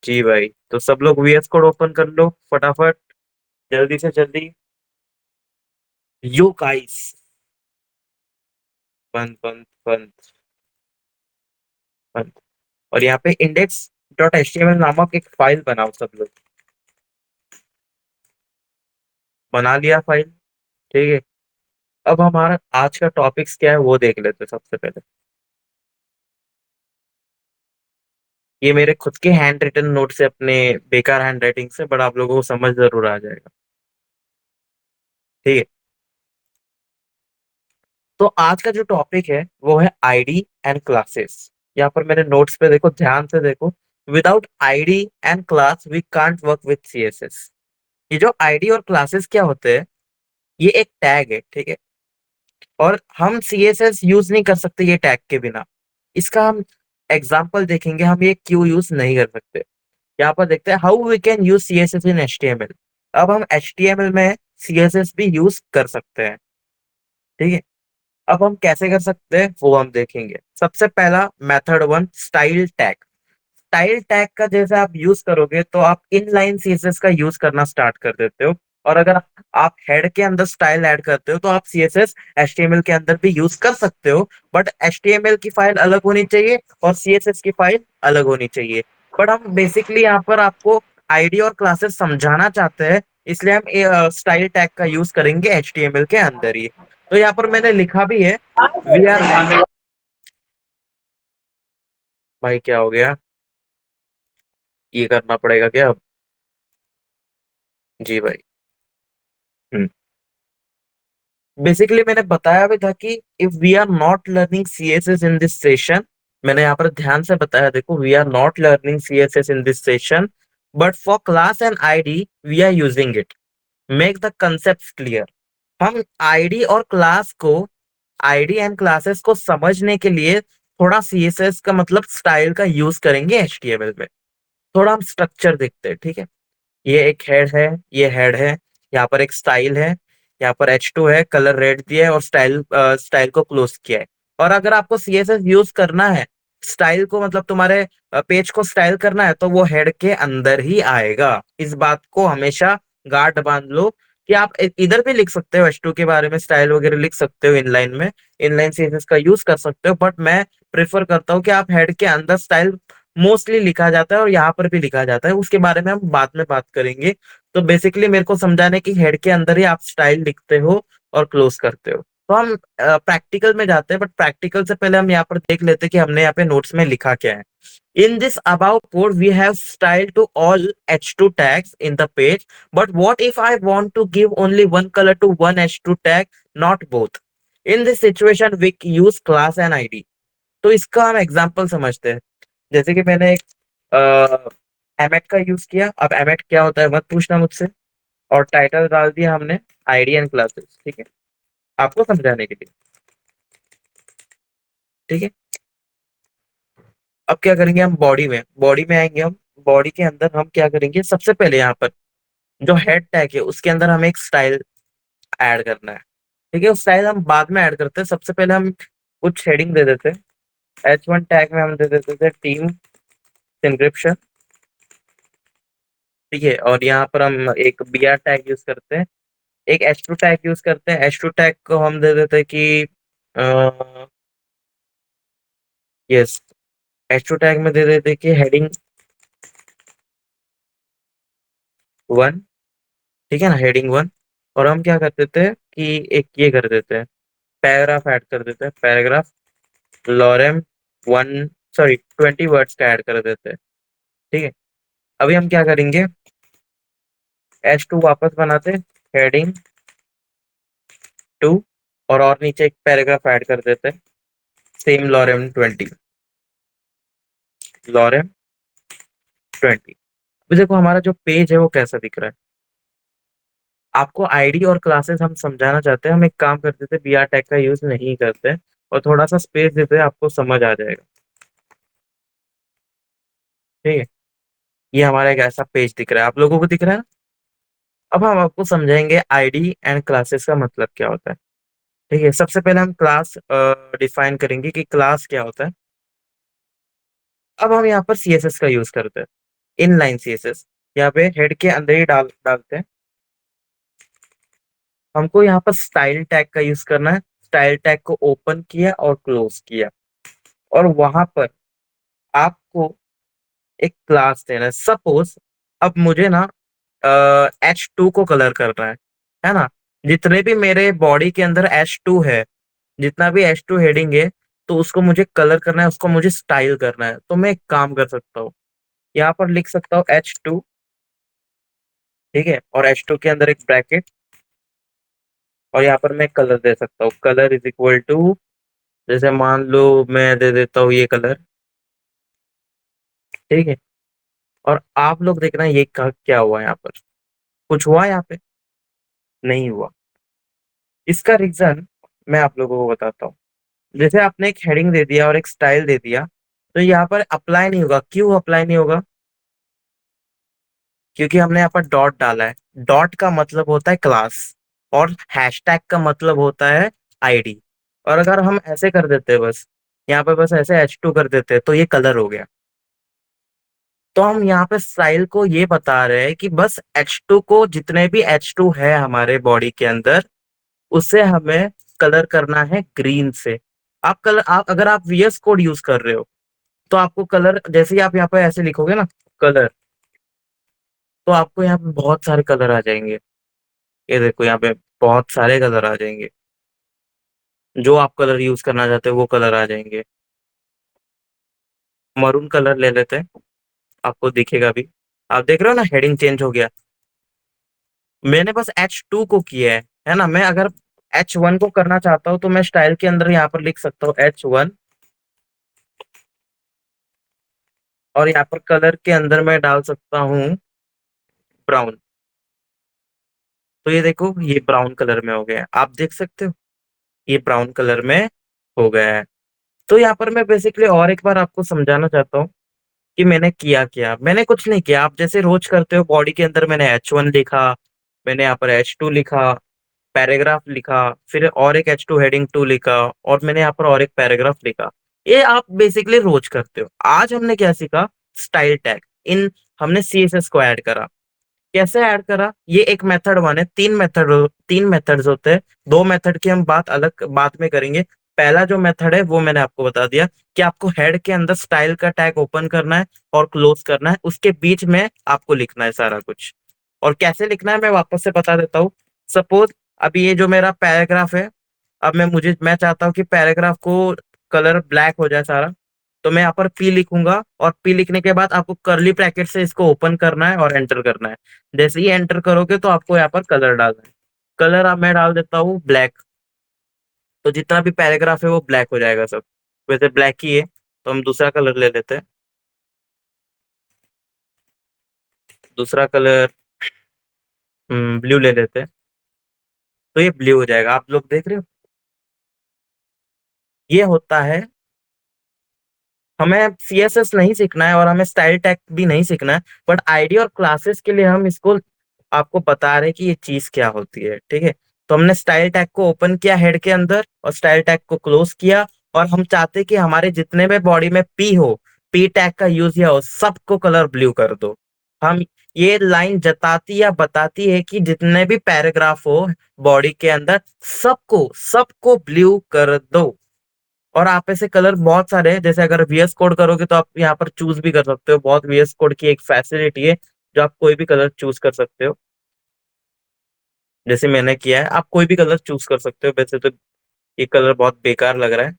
जी भाई, तो सब लोग वीएस कोड ओपन कर लो फटाफट, जल्दी से जल्दी। यू गाइस, बंद बंद बंद बंद। और यहाँ पे index dot H T M L नामक एक फाइल बनाओ सब लोग। बना लिया फाइल? ठीक है। अब हमारा आज का टॉपिक्स क्या है वो देख लेते हैं सबसे पहले। ये मेरे खुद के हैंड रिटन नोट से, अपने बेकार हैंड राइटिंग से, बट आप लोगों को समझ जरूर आ जाएगा। ठीक है। तो आज का जो टॉपिक है वो है आईडी एंड क्लासेस। यहाँ पर मैंने नोट्स पे देखो, ध्यान से देखो। Without ID and class we can't work with CSS. ये जो आईडी और क्लासेस क्या होते हैं, ये एक टैग है, ठीक है। और हम सीएसएस यूज नहीं कर सकते ये टैग के बिना। इसका हम एग्जाम्पल देखेंगे, हम ये क्यों यूज नहीं कर सकते। यहाँ पर देखते हैं how we can use CSS in HTML. अब हम एचटीएमएल में सीएसएस भी यूज कर सकते हैं, ठीक है। अब हम कैसे कर सकते हैं वो हम देखेंगे। सबसे पहला method one, style tag. Style tag का जैसे आप यूज करोगे तो आप इनलाइन सीएसएस का यूज करना स्टार्ट कर देते हो। और अगर आप हेड के अंदर स्टाइल ऐड करते हो तो आप सीएसएस एचटीएमएल के अंदर भी यूज कर सकते हो। बट एचटीएमएल की फाइल अलग होनी चाहिए और सीएसएस की फाइल अलग होनी चाहिए। बट हम बेसिकली यहाँ पर आपको आईडी और क्लासेस समझाना चाहते हैं, इसलिए हम स्टाइल टैग का यूज करेंगे एचटीएमएल के अंदर ही। तो यहाँ पर मैंने लिखा भी है, वी आर। भाई क्या हो गया? ये करना पड़ेगा क्या अब? जी भाई। बेसिकली मैंने बताया भी था कि if we are not learning CSS in this session, मैंने यहाँ पर ध्यान से बताया, देखो, we are not learning CSS in this session, but for class and ID we are using it. Make the concept clear. हम आईडी और class को, आईडी एंड क्लासेस को समझने के लिए थोड़ा सीएसएस का मतलब स्टाइल का यूज करेंगे एचटीएमएल में। थोड़ा हम स्ट्रक्चर देखते हैं, ठीक है। ये एक हेड है, ये हेड है। यहाँ पर एक स्टाइल है, यहाँ पर H2 है, कलर रेड दिया है और स्टाइल को क्लोज किया है। और अगर आपको सीएसएस यूज करना है, स्टाइल को मतलब तुम्हारे पेज को स्टाइल करना है, तो वो हेड के अंदर ही आएगा। इस बात को हमेशा गार्ड बांध लो कि आप इधर भी लिख सकते हो, H2 के बारे में स्टाइल वगैरह लिख सकते हो इनलाइन में, इनलाइन सीएसएस का यूज कर सकते हो। बट मैं प्रेफर करता हूँ कि आप हेड के अंदर स्टाइल मोस्टली लिखा जाता है और यहाँ पर भी लिखा जाता है, उसके बारे में हम बाद में बात करेंगे। तो बेसिकली मेरे को समझाने की हेड के अंदर ही आप स्टाइल लिखते हो और क्लोज करते हो। तो हम प्रैक्टिकल में जाते हैं, बट प्रैक्टिकल से पहले हम यहाँ पर देख लेते हैं कि हमने यहाँ पे नोट्स में लिखा क्या है। In this above code we have style to all h2 tags in the page, but what if I want to give only one color to one h2 tag, not both? In this situation we use class and id। तो इसका हम example समझते हैं। जैसे कि मैंने एक एमेट का यूज किया। अब एमेट क्या होता है मत पूछना मुझसे। और टाइटल डाल दिया हमने, आईडी एंड क्लासेस, ठीक है, आपको समझाने के लिए, ठीक है। अब क्या करेंगे, हम बॉडी में आएंगे। हम बॉडी के अंदर हम क्या करेंगे, सबसे पहले यहाँ पर जो हेड टैग है उसके अंदर हमें एक स्टाइल ऐड करना है, ठीक है। उस स्टाइल हम बाद में ऐड करते हैं, सबसे पहले हम कुछ हेडिंग दे देते हैं। H1 टैग में हम दे देते थे टीम इंक्रिप्शन, ठीक है। और यहाँ पर हम एक br टैग यूज करते हैं, एक H2 टैग यूज करते हैं। H2 टैग को हम दे देते हैं कि यस, H2 टैग में दे देते हैं कि हेडिंग 1, ठीक है ना, हेडिंग 1। और हम क्या कर देते हैं कि एक ये कर देते हैं, पैराग्राफ ऐड कर देते हैं, पैराग्राफ लॉरेम 1, सॉरी 20 वर्ड्स का ऐड कर देते हैं, ठीक है। अभी हम क्या करेंगे, H2 वापस बनाते हैं, हेडिंग 2, और नीचे एक पैराग्राफ ऐड कर देते हैं, सेम लॉरेम 20, लॉरेम 20। अभी देखो हमारा जो पेज है वो कैसा दिख रहा है। आपको आईडी और क्लासेस हम समझाना चाहते हैं, हम एक काम करते थे, br टैग का यूज नहीं करते और थोड़ा सा स्पेस देते हैं, आपको समझ आ जाएगा, ठीक है। ये हमारा एक ऐसा पेज दिख रहा है, आप लोगों को दिख रहा है ना? अब हम आपको समझाएंगे आईडी एंड क्लासेस का मतलब क्या होता है, ठीक है। सबसे पहले हम क्लास डिफाइन करेंगे कि क्लास क्या होता है। अब हम यहाँ पर सीएसएस का यूज करते हैं, इनलाइन सीएसएस यहाँ पे हेड के अंदर ही डालते हैं। हमको यहाँ पर स्टाइल टैग का यूज करना है। स्टाइल टैग को ओपन किया और क्लोज किया, और वहां पर आपको एक क्लास देना है। सपोज अब मुझे ना H2 को कलर करना है ना। जितने भी मेरे बॉडी के अंदर H2 है, जितना भी H2 हेडिंग है, तो उसको मुझे कलर करना है, उसको मुझे स्टाइल करना है। तो मैं एक काम कर सकता हूँ, यहाँ पर लिख सकता हूँ H2, ठीक है, और H2 के अंदर एक ब्रैकेट, और यहाँ पर मैं कलर दे सकता हूँ। कलर इज इक्वल टू, जैसे मान लो मैं दे देता हूँ ये कलर, ठीक है। और आप लोग देखना ये क्या हुआ यहाँ पर, कुछ हुआ यहाँ पे? नहीं हुआ। इसका रीजन मैं आप लोगों को बताता हूँ। जैसे आपने एक हेडिंग दे दिया और एक स्टाइल दे दिया, तो यहाँ पर अप्लाई नहीं होगा। क्यों अप्लाई नहीं होगा? क्योंकि हमने यहाँ पर डॉट डाला है। डॉट का मतलब होता है क्लास, और हैशटैग का मतलब होता है आईडी। और अगर हम ऐसे कर देते बस, यहाँ पे बस ऐसे H2 कर देते तो ये कलर हो गया। तो हम यहाँ पे स्टाइल को ये बता रहे हैं कि बस H2 को, जितने भी H2 है हमारे बॉडी के अंदर, उसे हमें कलर करना है ग्रीन से। आप अगर आप VS कोड यूज कर रहे हो, तो आपको कलर, जैसे ही आप यहाँ पे ऐसे लिखोगे ना कलर, तो आपको यहाँ पे बहुत सारे कलर आ जाएंगे। ये देखो यहाँ पे बहुत सारे कलर आ जाएंगे। जो आप कलर यूज करना चाहते हो वो कलर आ जाएंगे। मरून कलर ले लेते हैं, आपको दिखेगा भी। आप देख रहे हो ना, हेडिंग चेंज हो गया। मैंने बस H2 को किया है ना। मैं अगर H1 को करना चाहता हूँ, तो मैं स्टाइल के अंदर यहाँ पर लिख सकता हूँ H1, और यहाँ पर कलर के अंदर मैं डाल सकता हूँ ब्राउन। तो ये देखो, ये ब्राउन कलर में हो गया है। आप देख सकते हो, ये ब्राउन कलर में हो गया है। तो यहाँ पर मैं बेसिकली और एक बार आपको समझाना चाहता हूँ कि मैंने किया क्या। मैंने कुछ नहीं किया, आप जैसे रोज करते हो। बॉडी के अंदर मैंने H1 लिखा, मैंने यहाँ पर H2 लिखा, पैराग्राफ लिखा, फिर और एक H2 हेडिंग 2 लिखा, और मैंने यहाँ पर और एक पैराग्राफ लिखा। ये आप बेसिकली रोज करते हो। आज हमने क्या सीखा? Style tag. इन हमने CSS को ऐड करा। कैसे ऐड करा? ये एक मेथड वन है। तीन मेथड्स होते हैं। दो मेथड की हम बात अलग बात में करेंगे। पहला जो मेथड है वो मैंने आपको बता दिया, कि आपको हेड के अंदर स्टाइल का टैग ओपन करना है और क्लोज करना है, उसके बीच में आपको लिखना है सारा कुछ। और कैसे लिखना है मैं वापस से बता देता हूँ। सपोज अभी ये जो मेरा पैराग्राफ है, अब मैं चाहता हूँ कि पैराग्राफ को कलर ब्लैक हो जाए सारा। तो मैं यहाँ पर P लिखूंगा, और P लिखने के बाद आपको कर्ली ब्रैकेट से इसको ओपन करना है और एंटर करना है। जैसे ही एंटर करोगे तो आपको यहाँ पर कलर डालना है। कलर अब मैं डाल देता हूँ ब्लैक। तो जितना भी पैराग्राफ है वो ब्लैक हो जाएगा सब। वैसे ब्लैक ही है, तो हम दूसरा कलर ले लेते हैं। दूसरा कलर ब्लू ले लेते हैं। तो ये ब्लू हो जाएगा। आप लोग देख रहे हो, ये होता है। हमें CSS नहीं सीखना है और हमें स्टाइल टैग भी नहीं सीखना है, बट आईडी और क्लासेस के लिए हम इसको आपको बता रहे हैं कि ये चीज क्या होती है, ठीक है। तो हमने स्टाइल टैग को ओपन किया हेड के अंदर, और स्टाइल टैग को क्लोज किया। और हम चाहते हैं कि हमारे जितने भी बॉडी में P हो, P टैग का यूज किया हो, सबको कलर ब्लू कर दो। हम ये लाइन जताती या बताती है कि जितने भी पैराग्राफ हो बॉडी के अंदर, सबको सबको ब्लू कर दो। और आप ऐसे कलर बहुत सारे हैं। जैसे अगर VS कोड करोगे तो आप यहाँ पर चूज भी कर सकते हो। बहुत VS कोड की एक फैसिलिटी है, जो आप कोई भी कलर चूज कर सकते हो। जैसे मैंने किया है, आप कोई भी कलर चूज कर सकते हो। वैसे तो ये कलर बहुत बेकार लग रहा है,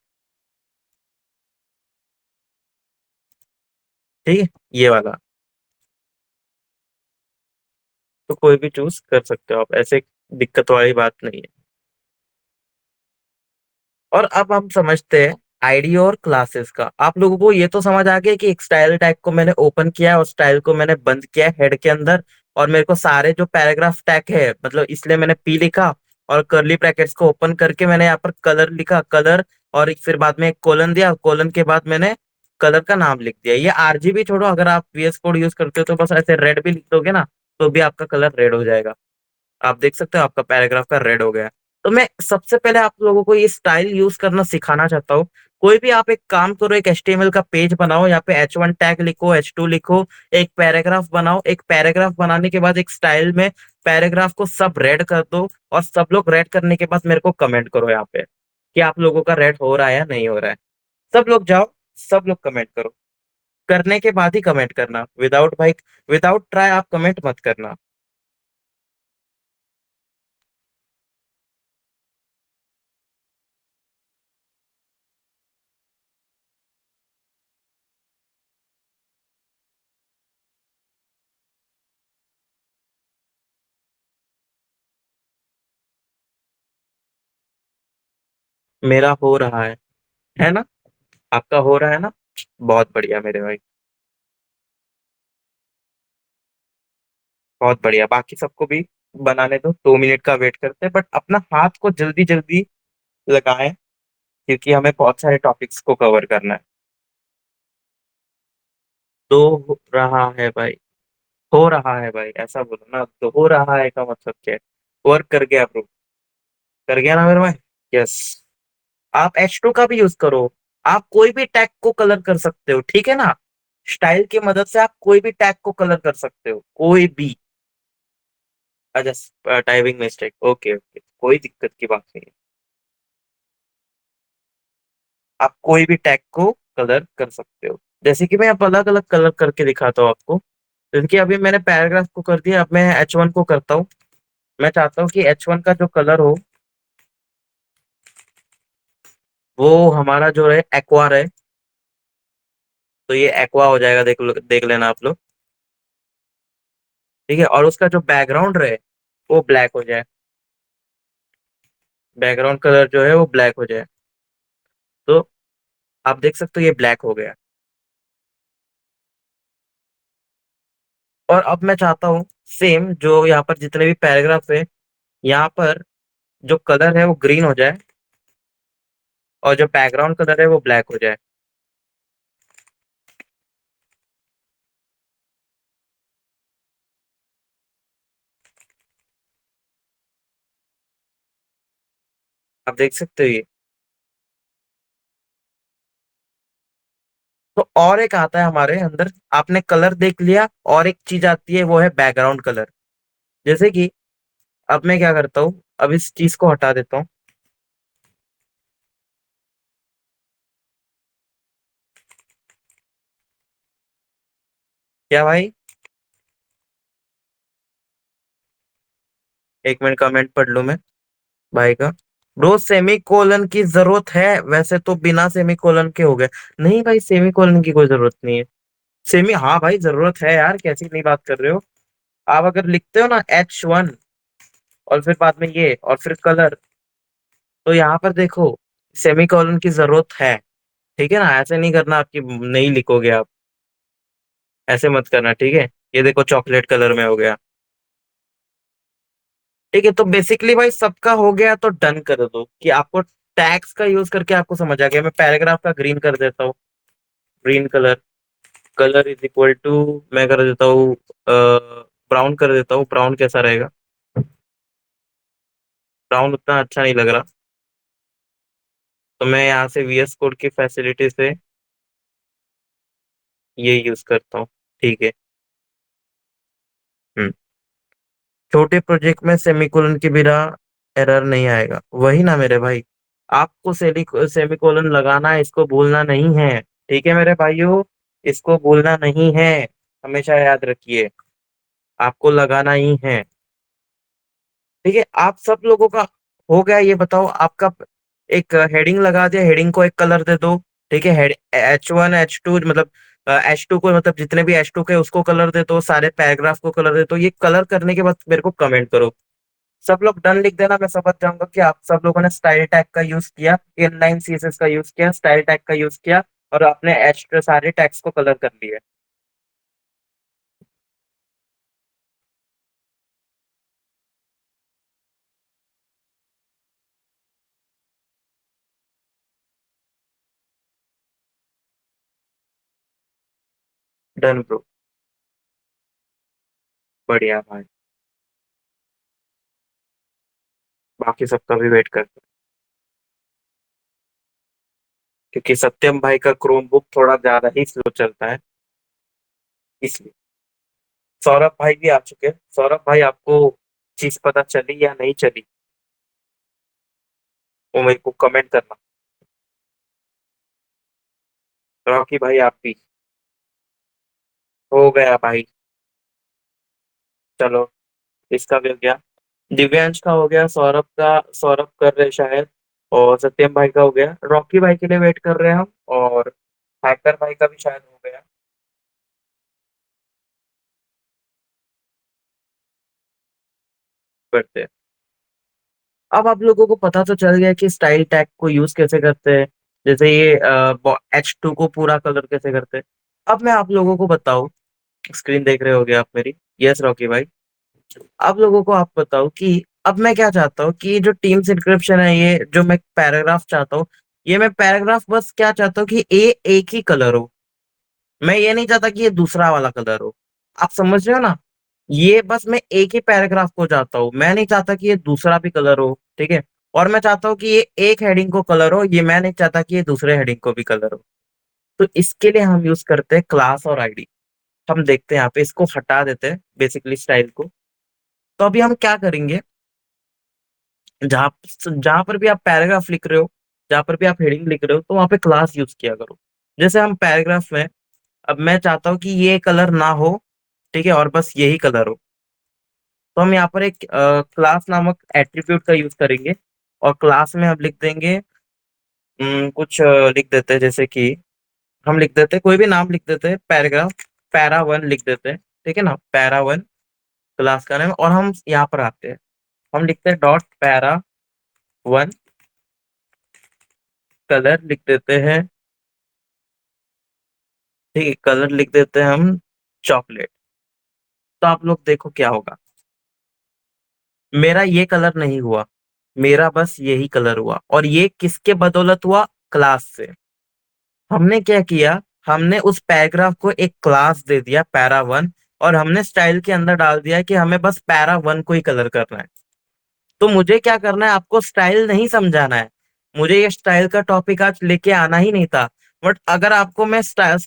ठीक है, ये वाला। तो कोई भी चूज कर सकते हो आप, ऐसे दिक्कत वाली बात नहीं है। और अब हम समझते हैं आईडी और क्लासेस का। आप लोगों को ये तो समझ आ गया कि एक स्टाइल टैग को मैंने ओपन किया है और स्टाइल को मैंने बंद किया है हेड के अंदर। और मेरे को सारे जो पैराग्राफ टैग है, मतलब इसलिए मैंने P लिखा, और कर्ली ब्रैकेट्स को ओपन करके मैंने यहाँ पर कलर लिखा, कलर। और फिर बाद में एक कोलन दिया, कोलन के बाद मैंने कलर का नाम लिख दिया। ये RGB छोड़ो, अगर आप VS कोड यूज करते हो तो बस ऐसे रेड भी लिख दोगे ना, तो भी आपका कलर रेड हो जाएगा। आप देख सकते हो, आपका पैराग्राफ का रेड हो गया। तो मैं सबसे पहले आप लोगों को ये स्टाइल यूज करना सिखाना चाहता हूँ। कोई भी आप एक काम करो, एक HTML का पेज बनाओ, यहाँ पे H1 टैग लिखो, H2 लिखो, एक पैराग्राफ बनाओ। एक पैराग्राफ बनाने के बाद एक स्टाइल में पैराग्राफ को सब रेड कर दो, और सब लोग रेड करने के बाद मेरे को कमेंट करो यहाँ पे कि आप लोगों का रेड हो रहा है या नहीं हो रहा है। सब लोग जाओ, सब लोग कमेंट करो। करने के बाद ही कमेंट करना, विदाउट भाई, विदाउट ट्राई आप कमेंट मत करना। मेरा हो रहा है ना? आपका हो रहा है ना? बहुत बढ़िया मेरे भाई, बहुत बढ़िया। बाकी सबको भी बनाने दो, 2 मिनट का वेट करते हैं, बट अपना हाथ को जल्दी जल्दी लगाएं, क्योंकि हमें बहुत सारे टॉपिक्स को कवर करना है। तो हो रहा है भाई, हो रहा है भाई, ऐसा बोलो ना। तो हो रहा है का मतलब क्या है? वर्क कर गया ब्रो, कर गया ना मेरे भाई। यस। आप H2 का भी यूज करो। आप कोई भी टैग को कलर कर सकते हो, ठीक है ना? स्टाइल की मदद से आप कोई भी टैग को कलर कर सकते हो, कोई भी। अच्छा, टाइपिंग मिस्टेक, ओके ओके, कोई दिक्कत की बात नहीं है। आप कोई भी टैग को कलर कर सकते हो। जैसे कि मैं अब अलग अलग कलर करके दिखाता हूँ आपको। क्योंकि अभी मैंने पैराग्राफ को कर दिया, अब मैं H1 को करता हूँ। मैं चाहता हूँ कि H1 का जो कलर हो, वो हमारा जो है एक्वा है। तो ये एक्वा हो जाएगा, देख लेना आप लोग। ठीक है, और उसका जो बैकग्राउंड रहे वो ब्लैक हो जाए। बैकग्राउंड कलर जो है वो ब्लैक हो जाए। तो आप देख सकते हो ये ब्लैक हो गया। और अब मैं चाहता हूँ सेम जो यहाँ पर जितने भी पैराग्राफ है, यहाँ पर जो कलर है वो ग्रीन हो जाए, और जो बैकग्राउंड कलर है वो ब्लैक हो जाए। आप देख सकते हो ये। तो और एक आता है हमारे अंदर, आपने कलर देख लिया, और एक चीज आती है वो है बैकग्राउंड कलर। जैसे कि अब मैं क्या करता हूँ, अब इस चीज को हटा देता हूँ। क्या भाई? 1 मिनट कमेंट पढ़ लूं मैं भाई का। ब्रो सेमी कोलन की जरूरत है, वैसे तो बिना सेमी कोलन के हो गए। नहीं भाई, सेमी कोलन की कोई जरूरत नहीं है। सेमी, हाँ भाई जरूरत है यार, कैसी नहीं बात कर रहे हो। आप अगर लिखते हो ना H1, और फिर बाद में ये, और फिर कलर, तो यहाँ पर देखो सेमी कोलन की जरूरत है। ठीक है ना? ऐसे नहीं करना आपकी, नहीं लिखोगे आप। ऐसे मत करना, ठीक है? ये देखो चॉकलेट कलर में हो गया। ठीक है, तो बेसिकली भाई सबका हो गया, तो डन कर दो कि आपको टैग्स का यूज करके आपको समझ आ गया। मैं पैराग्राफ का ग्रीन कर देता हूँ, green colour. Colour is equal to, मैं कर देता हूँ ब्राउन कर देता हूँ। ब्राउन कैसा रहेगा? ब्राउन उतना अच्छा नहीं लग रहा, तो मैं यहाँ से VS कोड की फैसिलिटी से ये यूज करता हूँ। ठीक है। हम्म। छोटे प्रोजेक्ट में सेमीकोलन के बिना एरर नहीं आएगा, वही ना मेरे भाई। आपको सेमीकोलन लगाना है, इसको भूलना नहीं है। ठीक है मेरे भाइयों, इसको भूलना नहीं है। हमेशा याद रखिए, आपको लगाना ही है। ठीक है, आप सब लोगों का हो गया। ये बताओ, आपका एक हेडिंग लगा दिया, हेडिंग को एक कलर दे दो। ठीक है, हेड H1 H2 मतलब H2 को, मतलब जितने भी H2 के उसको कलर दे दो, सारे पैराग्राफ को कलर दे दो। ये कलर करने के बाद मेरे को कमेंट करो। सब लोग डन लिख देना, मैं समझ जाऊंगा कि आप सब लोगों ने स्टाइल टैग का यूज किया, इनलाइन CSS का यूज किया, स्टाइल टैग का यूज किया, और आपने एच सारे टैग्स को कलर कर लिए। डन ब्रो, बढ़िया भाई। बाकी सबका भी वेट करते हैं। क्योंकि सत्यम भाई का क्रोम बुक थोड़ा ज्यादा ही स्लो चलता है, इसलिए। सौरभ भाई भी आ चुके हैं। सौरभ भाई, आपको चीज पता चली या नहीं चली, वो मेरे को कमेंट करना। रॉकी भाई आप भी। हो गया भाई। चलो, इसका भी हो गया। दिव्यांश का हो गया, सौरभ का, सौरभ कर रहे शायद, और सत्यम भाई का हो गया। रॉकी भाई के लिए वेट कर रहे हैं हम, और हैकर भाई का भी शायद हो गया। करते हैं। अब आप लोगों को पता तो चल गया कि स्टाइल टैग को यूज कैसे करते हैं, जैसे ये H2 को पूरा कलर कैसे करते हैं। अब मैं आप लोगों को बताऊं, स्क्रीन देख रहे होगे आप मेरी। यस रॉकी भाई। आप लोगों को आप बताओ कि अब मैं क्या चाहता हूँ कि जो टीम्स इंक्रिप्शन है, ये जो मैं पैराग्राफ चाहता हूँ, ये मैं पैराग्राफ बस क्या चाहता हूँ कि ए एक ही कलर हो। मैं ये नहीं चाहता कि ये दूसरा वाला कलर हो। आप समझ रहे हो ना? ये बस मैं एक ही पैराग्राफ को चाहता हूँ, मैं नहीं चाहता कि ये दूसरा भी कलर हो। ठीक है। और मैं चाहता हूँ कि ये एक हेडिंग को कलर हो, ये मैं नहीं चाहता कि ये दूसरे हेडिंग को भी कलर हो। तो इसके लिए हम यूज करते हैं क्लास और आईडी। हम देखते हैं यहाँ पे, इसको हटा देते हैं बेसिकली स्टाइल को। तो अभी हम क्या करेंगे, जहां जहां पर भी आप पैराग्राफ लिख रहे हो, जहां पर भी आप हेडिंग लिख रहे हो, तो वहां पे क्लास यूज किया करो। जैसे हम पैराग्राफ में, अब मैं चाहता हूँ कि ये कलर ना हो, ठीक है, और बस यही कलर हो। तो हम यहाँ पर एक क्लास नामक एट्रीब्यूट का यूज करेंगे, और क्लास में हम लिख देंगे, कुछ लिख देते हैं, जैसे कि हम लिख देते हैं, कोई भी नाम लिख देते हैं, पैराग्राफ पैरा 1 लिख देते हैं। ठीक है ना, पैरा 1 क्लास का नाम। और हम यहाँ पर आते हैं, हम लिखते हैं डॉट पैरा 1, कलर लिख देते हैं। ठीक है, कलर लिख देते हैं हम चॉकलेट। तो आप लोग देखो क्या होगा। मेरा ये कलर नहीं हुआ, मेरा बस यही कलर हुआ, और ये किसके बदौलत हुआ? क्लास से। हमने क्या किया, हमने उस पैराग्राफ को एक क्लास दे दिया पैरा 1, और हमने स्टाइल के अंदर डाल दिया कि हमें बस पैरा 1 को ही कलर करना है। तो मुझे क्या करना है, आपको स्टाइल नहीं समझाना है। मुझे ये स्टाइल का टॉपिक आज लेके आना ही नहीं था। बट अगर आपको मैं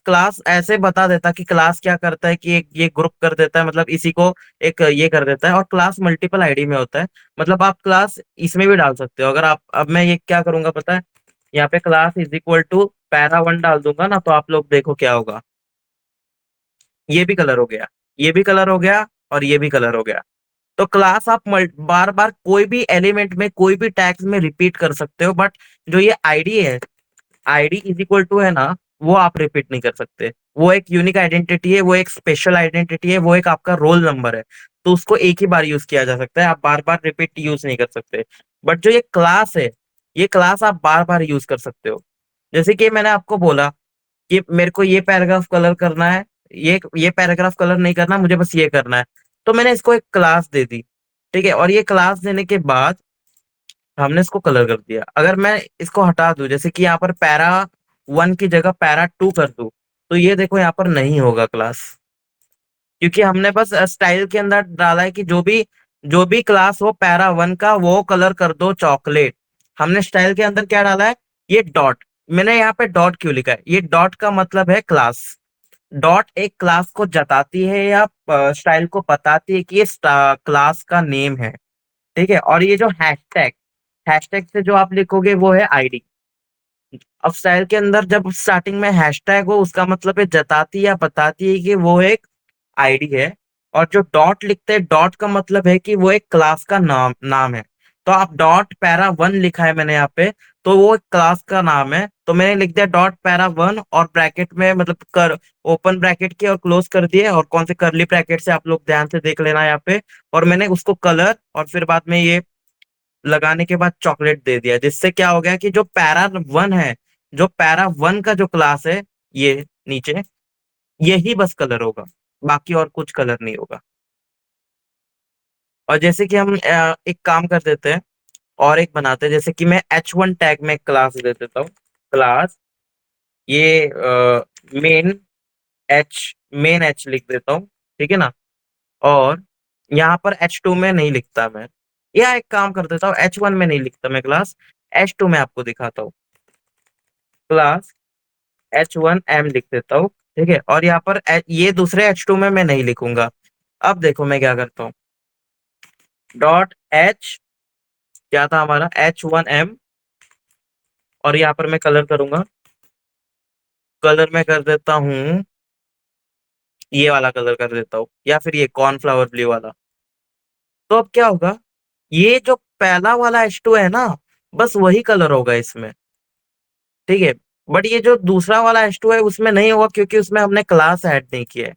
क्लास ऐसे बता देता कि क्लास क्या करता है, कि एक ये ग्रुप कर देता है, मतलब इसी को एक ये कर देता है, और क्लास मल्टीपल आईडी में होता है, मतलब आप क्लास इसमें भी डाल सकते हो। अगर आप, अब मैं ये क्या करूंगा पता है, यहाँ पे class is equal to para 1 डाल दूंगा ना, तो आप लोग देखो क्या होगा। ये भी कलर हो गया, ये भी कलर हो गया, और ये भी कलर हो गया। तो क्लास आप बार बार कोई भी एलिमेंट में, कोई भी टैग्स में रिपीट कर सकते हो, बट जो ये आईडी है, आईडी इज इक्वल टू है ना, वो आप रिपीट नहीं कर सकते। वो एक यूनिक आइडेंटिटी है, वो एक स्पेशल आइडेंटिटी है, वो एक आपका रोल नंबर है। तो उसको एक ही बार यूज किया जा सकता है, आप बार बार रिपीट यूज नहीं कर सकते। बट जो ये क्लास है, ये क्लास आप बार बार यूज कर सकते हो। जैसे कि मैंने आपको बोला कि मेरे को ये पैराग्राफ कलर करना है, ये पैराग्राफ कलर नहीं करना, मुझे बस ये करना है। तो मैंने इसको एक क्लास दे दी। ठीक है, और ये क्लास देने के बाद हमने इसको कलर कर दिया। अगर मैं इसको हटा दूं, जैसे कि यहाँ पर पैरा 1 की जगह पैरा 2 कर दूं, तो ये देखो यहाँ पर नहीं होगा क्लास। क्योंकि हमने बस स्टाइल के अंदर डाला है कि जो भी क्लास हो पैरा 1 का, वो कलर कर दो चॉकलेट। हमने स्टाइल के अंदर क्या डाला है, ये डॉट। मैंने यहाँ पे डॉट क्यों लिखा है, ये डॉट का मतलब है क्लास। डॉट एक क्लास को जताती है, या स्टाइल को बताती है कि ये क्लास का नेम है। ठीक है, और ये जो हैशटैग, हैशटैग से जो आप लिखोगे वो है आईडी। अब स्टाइल के अंदर जब स्टार्टिंग में हैशटैग हो, उसका मतलब है जताती या बताती है कि वो एक आईडी है। और जो डॉट लिखते हैं, डॉट का मतलब है कि वो एक क्लास का नाम नाम है। तो आप डॉट पैरा 1 लिखा है मैंने यहाँ पे, तो वो एक क्लास का नाम है, तो मैंने लिख दिया डॉट पैरा 1, और ब्रैकेट में मतलब कर ओपन ब्रैकेट के और क्लोज कर दिए, और कौन से करली ब्रैकेट से आप लोग ध्यान से देख लेना यहाँ पे। और मैंने उसको कलर, और फिर बाद में ये लगाने के बाद चॉकलेट दे दिया, जिससे क्या हो गया कि जो पैरा 1 है, जो पैरा 1 का जो क्लास है, ये नीचे, यही बस कलर होगा, बाकी और कुछ कलर नहीं होगा। और जैसे कि हम एक काम कर देते हैं, और एक बनाते हैं, जैसे कि मैं H1 टैग में क्लास दे देता हूँ। क्लास, ये एच मेन एच लिख देता हूँ। ठीक है ना, और यहाँ पर H2 में नहीं लिखता मैं, या एक काम कर देता हूँ, H1 में नहीं लिखता मैं क्लास, H2 में आपको दिखाता हूँ। क्लास H1M लिख देता हूँ। ठीक है, और यहाँ पर ये दूसरे H2 में मैं नहीं लिखूंगा। अब देखो मैं क्या करता हूँ, डॉट एच, क्या था हमारा H1M, और यहाँ पर मैं कलर करूंगा, कलर में कर देता हूँ, ये वाला कलर कर देता हूँ, या फिर ये कॉर्नफ्लावर ब्लू वाला। तो अब क्या होगा, ये जो पहला वाला H2 है ना, बस वही कलर होगा इसमें। ठीक है, बट ये जो दूसरा वाला H2 है उसमें नहीं होगा, क्योंकि उसमें हमने क्लास ऐड नहीं किया है।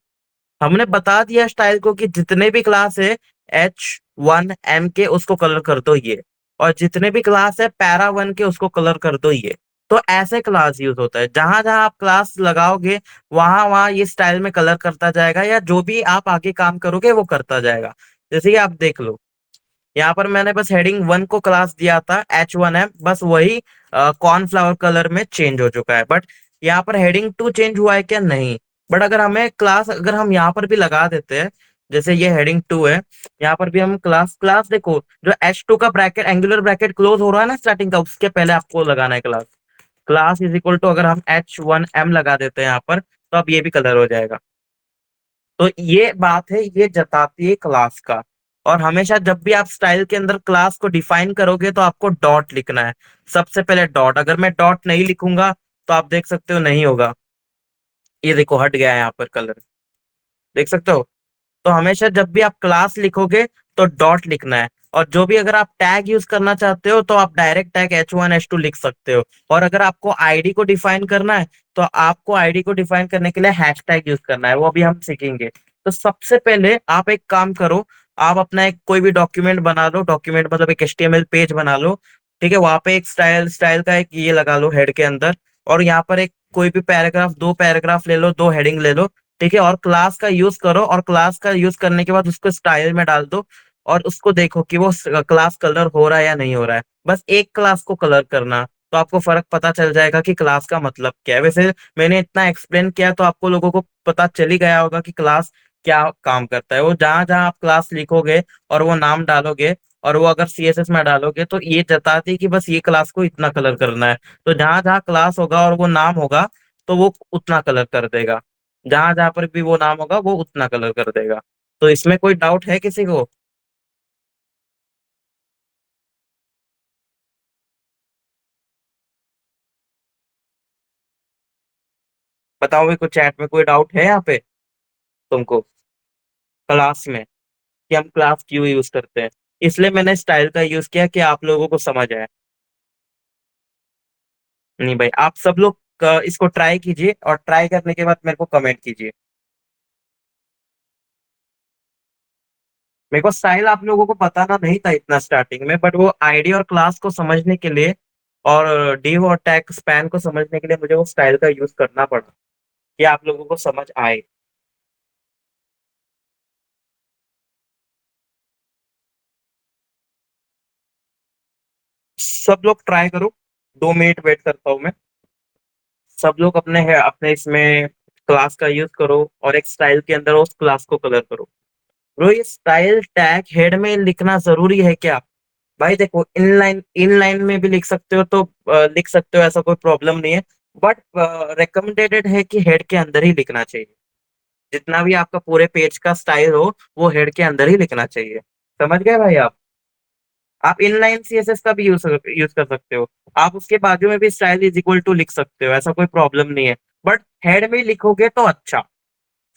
हमने बता दिया स्टाइल को कि जितने भी क्लास है H1M के उसको कलर कर दो ये, और जितने भी क्लास है पैरा 1 के उसको कलर कर दो ये। तो ऐसे क्लास यूज होता है, जहां जहां आप क्लास लगाओगे वहां वहां ये स्टाइल में कलर करता जाएगा, या जो भी आप आगे काम करोगे वो करता जाएगा। जैसे कि आप देख लो, यहाँ पर मैंने बस हेडिंग 1 को क्लास दिया था H1M, बस वही कॉर्नफ्लावर कलर में चेंज हो चुका है। बट यहाँ पर हेडिंग 2 चेंज हुआ है क्या? नहीं। बट अगर हमें क्लास, अगर हम यहाँ पर भी लगा देते हैं, जैसे ये हेडिंग 2 है, यहाँ पर भी हम क्लास, क्लास देखो, जो H2 का ब्रैकेट, एंगुलर ब्रैकेट क्लोज हो रहा है ना स्टार्टिंग का, उसके पहले आपको लगाना है class. Class is equal to, अगर हम H1M लगा देते हैं यहाँ पर, तो अब ये भी कलर हो जाएगा। तो ये बात है, ये जताती है क्लास का। और हमेशा जब भी आप स्टाइल के अंदर क्लास को डिफाइन करोगे तो आपको डॉट लिखना है, सबसे पहले डॉट। अगर मैं डॉट नहीं लिखूंगा तो आप देख सकते हो नहीं होगा। ये देखो हट गया है यहाँ पर कलर, देख सकते हो। तो हमेशा जब भी आप क्लास लिखोगे तो डॉट लिखना है। और जो भी अगर आप टैग यूज करना चाहते हो तो आप डायरेक्ट टैग H1 H2 लिख सकते हो। और अगर आपको आईडी को डिफाइन करना है तो आपको आईडी को डिफाइन करने के लिए हैश टैग यूज करना है, वो अभी हम सीखेंगे। तो सबसे पहले आप एक काम करो, आप अपना एक कोई भी डॉक्यूमेंट बना लो, डॉक्यूमेंट मतलब एक HTML पेज बना लो। ठीक है, वहां पे एक स्टाइल, स्टाइल का एक ये लगा लो हेड के अंदर। और यहाँ पर एक कोई भी पैराग्राफ, 2 पैराग्राफ ले लो, 2 हेडिंग ले लो। ठीक है, और क्लास का यूज करो, और क्लास का यूज करने के बाद उसको स्टाइल में डाल दो। और उसको देखो कि वो क्लास कलर हो रहा है या नहीं हो रहा है। बस एक क्लास को कलर करना, तो आपको फर्क पता चल जाएगा कि क्लास का मतलब क्या है। वैसे मैंने इतना एक्सप्लेन किया तो आपको लोगों को पता चल ही गया होगा कि क्लास क्या काम करता है। वो जहां जहां आप क्लास लिखोगे और वो नाम डालोगे, और वो अगर CSS में डालोगे, तो ये जताती है कि बस ये क्लास को इतना कलर करना है। तो जहां जहां क्लास होगा और वो नाम होगा, तो वो उतना कलर कर देगा। जहां जहां पर भी वो नाम होगा वो उतना कलर कर देगा। तो इसमें कोई डाउट है किसी को? बताओ भी कुछ, चैट में कोई डाउट है यहाँ पे तुमको क्लास में, कि हम क्लास क्यों यूज करते हैं? इसलिए मैंने स्टाइल का यूज किया कि आप लोगों को समझ आए। नहीं भाई, आप सब लोग इसको ट्राई कीजिए, और ट्राई करने के बाद मेरे को कमेंट कीजिए। मेरे को स्टाइल आप लोगों को बताना नहीं था इतना स्टार्टिंग में, बट वो आईडी और क्लास को समझने के लिए, और div और टैग स्पैन को समझने के लिए मुझे वो स्टाइल का यूज करना पड़ा, कि आप लोगों को समझ आए। सब लोग ट्राई करो, 2 मिनट वेट करता हूँ मैं। सब लोग अपने है अपने इसमें क्लास का यूज करो, और एक स्टाइल के अंदर उस क्लास को कलर करो। ब्रो, ये स्टाइल टैग हेड में लिखना जरूरी है क्या? भाई देखो, इनलाइन, इनलाइन में भी लिख सकते हो तो लिख सकते हो, ऐसा कोई प्रॉब्लम नहीं है। बट रिकमेंडेड है कि हेड के अंदर ही लिखना चाहिए। जितना भी आपका पूरे पेज का स्टाइल हो, वो हेड के अंदर ही लिखना चाहिए। समझ गए भाई आप इनलाइन CSS का भी यूज कर सकते हो। आप उसके बाजू में भी स्टाइल इज इक्वल टू लिख सकते हो, ऐसा कोई प्रॉब्लम नहीं है। बट हेड में लिखोगे तो अच्छा।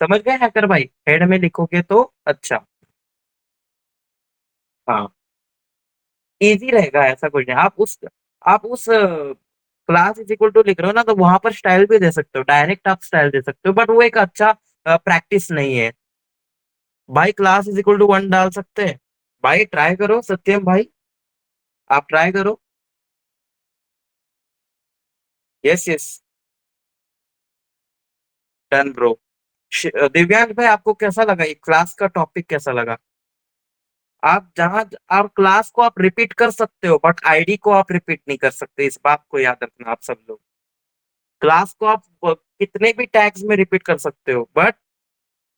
समझ गए हैकर भाई, हेड में लिखोगे तो अच्छा। हाँ, इजी रहेगा, ऐसा कुछ नहीं। आप उस क्लास इज इक्वल टू लिख रहे हो ना, तो वहां पर स्टाइल भी दे सकते हो, डायरेक्ट आप स्टाइल दे सकते हो, बट वो एक अच्छा प्रैक्टिस नहीं है। भाई क्लास इज इक्वल टू 1 डाल सकते हैं। भाई ट्राई करो सत्यम भाई, आप ट्राई करो। Yes yes, done bro. Divyansh भाई, आपको कैसा लगा ये क्लास का टॉपिक, कैसा लगा? आप जहां, आप क्लास को आप रिपीट कर सकते हो, बट आईडी को आप रिपीट नहीं कर सकते, इस बात को याद रखना आप सब लोग। क्लास को आप कितने भी टैग्स में रिपीट कर सकते हो, बट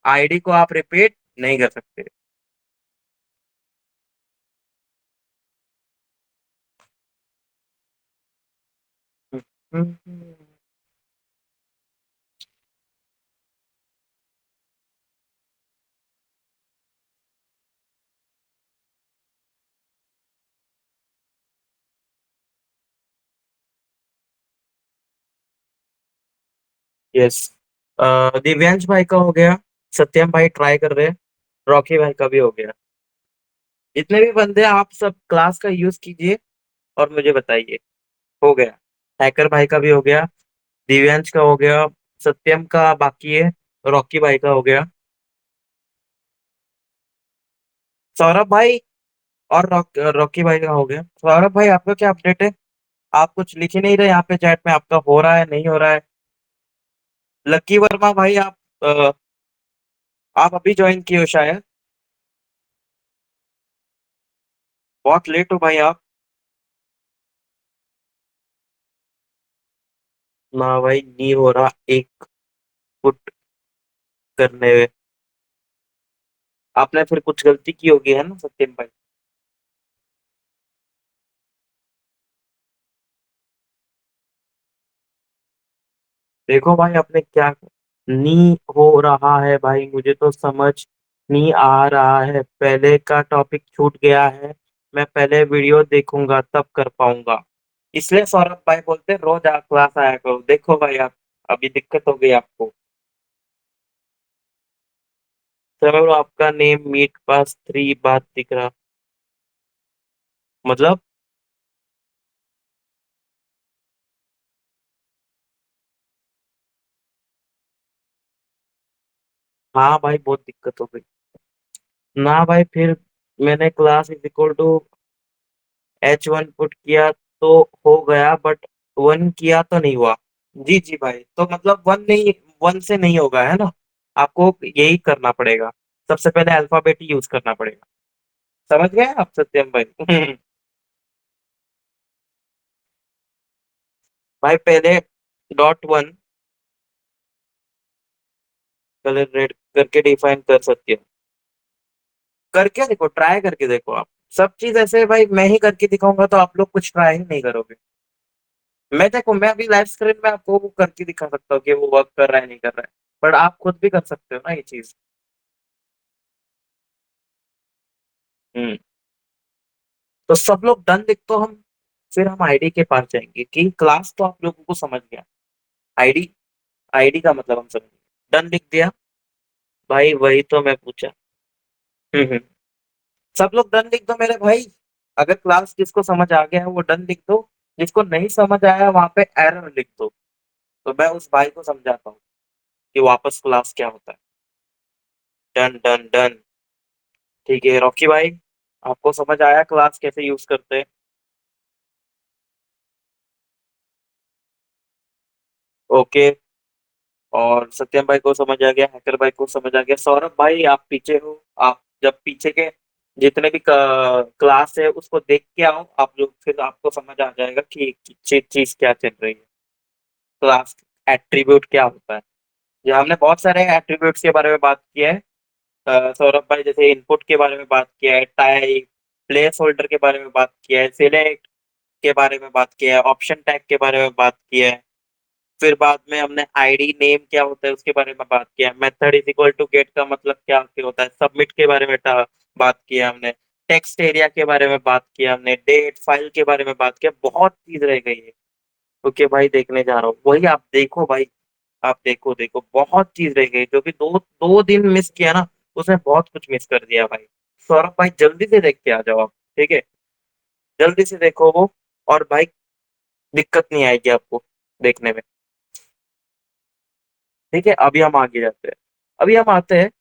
आईडी को आप रिपीट नहीं कर सकते। हम्म, हम्म, यस। दिव्यांश भाई का हो गया, सत्यम भाई ट्राई कर रहे हैं, रॉकी भाई का भी हो गया। जितने भी बंदे हैं, आप सब क्लास का यूज कीजिए और मुझे बताइए। हो गया। हैकर भाई का भी हो गया, दिव्यांश का हो गया, सत्यम का बाकी है, रॉकी भाई का हो गया, सौरभ भाई और रॉकी भाई का हो गया। सौरभ भाई आपका क्या अपडेट है? आप कुछ लिख ही नहीं रहे यहाँ पे चैट में, आपका हो रहा है नहीं हो रहा है? लक्की वर्मा भाई आप अभी ज्वाइन किए हो शायद। बहुत लेट हो भाई आप। ना भाई नहीं हो रहा एक फुट करने में। आपने फिर कुछ गलती की होगी है ना सत्यम भाई? देखो भाई आपने क्या, नहीं हो रहा है भाई, मुझे तो समझ नहीं आ रहा है, पहले का टॉपिक छूट गया है, मैं पहले वीडियो देखूंगा तब कर पाऊंगा। इसलिए सौरभ भाई बोलते हैं, रोज आप क्लास आया करो। देखो भाई आप, अभी दिक्कत हो गई आपको। चलो आपका नेम मीट पास 3 बात दिख रहा, मतलब। हाँ भाई बहुत दिक्कत हो गई। ना भाई फिर मैंने class is equal to H1 put किया तो हो गया, बट 1 किया तो नहीं हुआ। जी जी भाई, तो मतलब 1 नहीं, 1 से नहीं होगा है ना? आपको यही करना पड़ेगा, सबसे पहले अल्फाबेट ही यूज करना पड़ेगा। समझ गए आप सत्यम भाई? भाई पहले .1 कलर रेड करके डिफाइन कर सकते हो। करके देखो, ट्राई करके देखो आप। सब चीज ऐसे भाई मैं ही करके दिखाऊंगा तो आप लोग कुछ ट्राई ही नहीं करोगे। मैं देखो, मैं अभी लाइव स्क्रीन में आपको वो करके दिखा सकता हूँ कि वो वर्क कर रहा है नहीं कर रहा है, पर आप खुद भी कर सकते हो ना ये चीज। हम्म। तो सब लोग डन लिख तो हम, फिर हम आईडी के पास जाएंगे कि क्लास तो आप लोगों को समझ गया। आईडी, आईडी का मतलब हम समझ गए। डन लिख दिया। भाई वही तो मैं पूछा। हम्म। सब लोग डन लिख दो मेरे भाई। अगर क्लास जिसको समझ आ गया है वो डन लिख दो, जिसको नहीं समझ आया वहां पे एरर लिख दो, तो मैं उस भाई को समझाता हूँ कि वापस क्लास क्या होता है। Done done done. ठीक है रॉकी भाई, आपको समझ आया क्लास कैसे यूज करते हैं? ओके। और सत्यम भाई को समझ आ गया, हैकर भाई को समझ आ गया, सौरभ भाई आप पीछे हो। आप जब पीछे के जितने भी क्लास है उसको देख के आओ आप लोग, फिर आपको समझ आ जाएगा कि चीज क्या चल रही है। क्लास एट्रीब्यूट क्या होता है। ये हमने बहुत सारे एट्रीब्यूट्स के बारे में बात किया है। सौरभ भाई जैसे इनपुट के बारे में बात किया है, टाइप, प्लेस होल्डर के बारे में बात किया है, सिलेक्ट के बारे में बात किया है, ऑप्शन टैग के बारे में बात किया है। फिर बाद में हमने आईडी नेम क्या होता है उसके बारे में बात किया, method is equal to get का मतलब क्या होता है, सबमिट के बारे में बात किया हमने, टेक्स्ट एरिया के बारे में बात किया हमने, डेट फाइल के बारे में बात किया, बहुत चीज रह गई है। ओके भाई देखने जा रहा हूँ, वही आप देखो भाई। आप देखो देखो, बहुत चीज रह गई जो कि दो दो दिन मिस किया ना, उसने बहुत कुछ मिस कर दिया भाई। सौरभ भाई जल्दी से देख के आ जाओ आप। ठीक है, जल्दी से देखो वो। और भाई दिक्कत नहीं आएगी आपको देखने में। ठीक है, अभी हम आगे जाते हैं। अभी हम आते हैं,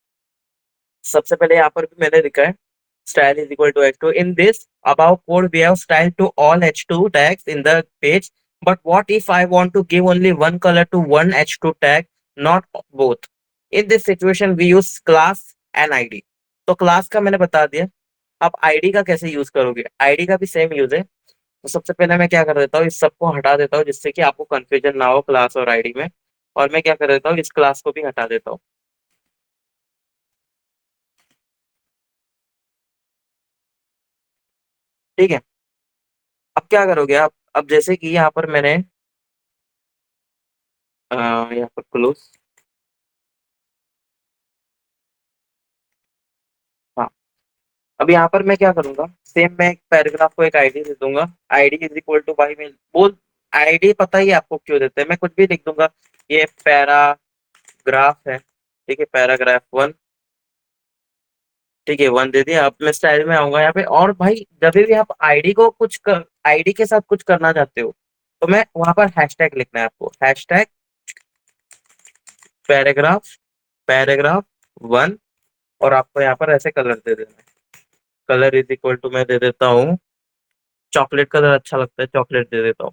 सबसे पहले यहाँ पर भी मैंने लिखा है style is equal to h2 in this above code we have style to all h2 tags in the page, but what if I want to give only one color to one h2 tag, not both? In this situation we use class and id। तो class का मैंने बता दिया। अब ID का कैसे use करोगे? ID का भी सेम यूज है। तो सबसे पहले मैं क्या कर देता हूँ, इस सबको हटा देता हूँ जिससे कि आपको कंफ्यूजन ना हो क्लास और आईडी में। और मैं क्या कर देता हूँ, इस क्लास को भी हटा देता हूँ। ठीक है। अब क्या करोगे आप? अब जैसे कि यहाँ पर मैंने यहाँ पर क्लोज। हाँ। अब यहाँ पर मैं क्या करूंगा, सेम मैं एक पैराग्राफ को एक आईडी दे दूंगा। आईडी इज इक्वल टू भाई मैं बोल, आईडी पता ही है आपको क्यों देते हैं, मैं कुछ भी लिख दूंगा। ये पैराग्राफ है, ठीक है, पैराग्राफ 1, ठीक है, 1 दे दिया। अब मैं स्टाइल में आऊंगा यहाँ पे, और भाई जब भी आप आईडी को आईडी के साथ कुछ करना चाहते हो, तो मैं वहां पर हैशटैग लिखना है आपको, हैशटैग पैराग्राफ, पैराग्राफ 1, और आपको यहाँ पर ऐसे कलर दे देना है। कलर इज इक्वल टू मैं दे देता हूँ चॉकलेट कलर, अच्छा लगता है चॉकलेट, दे देता हूँ।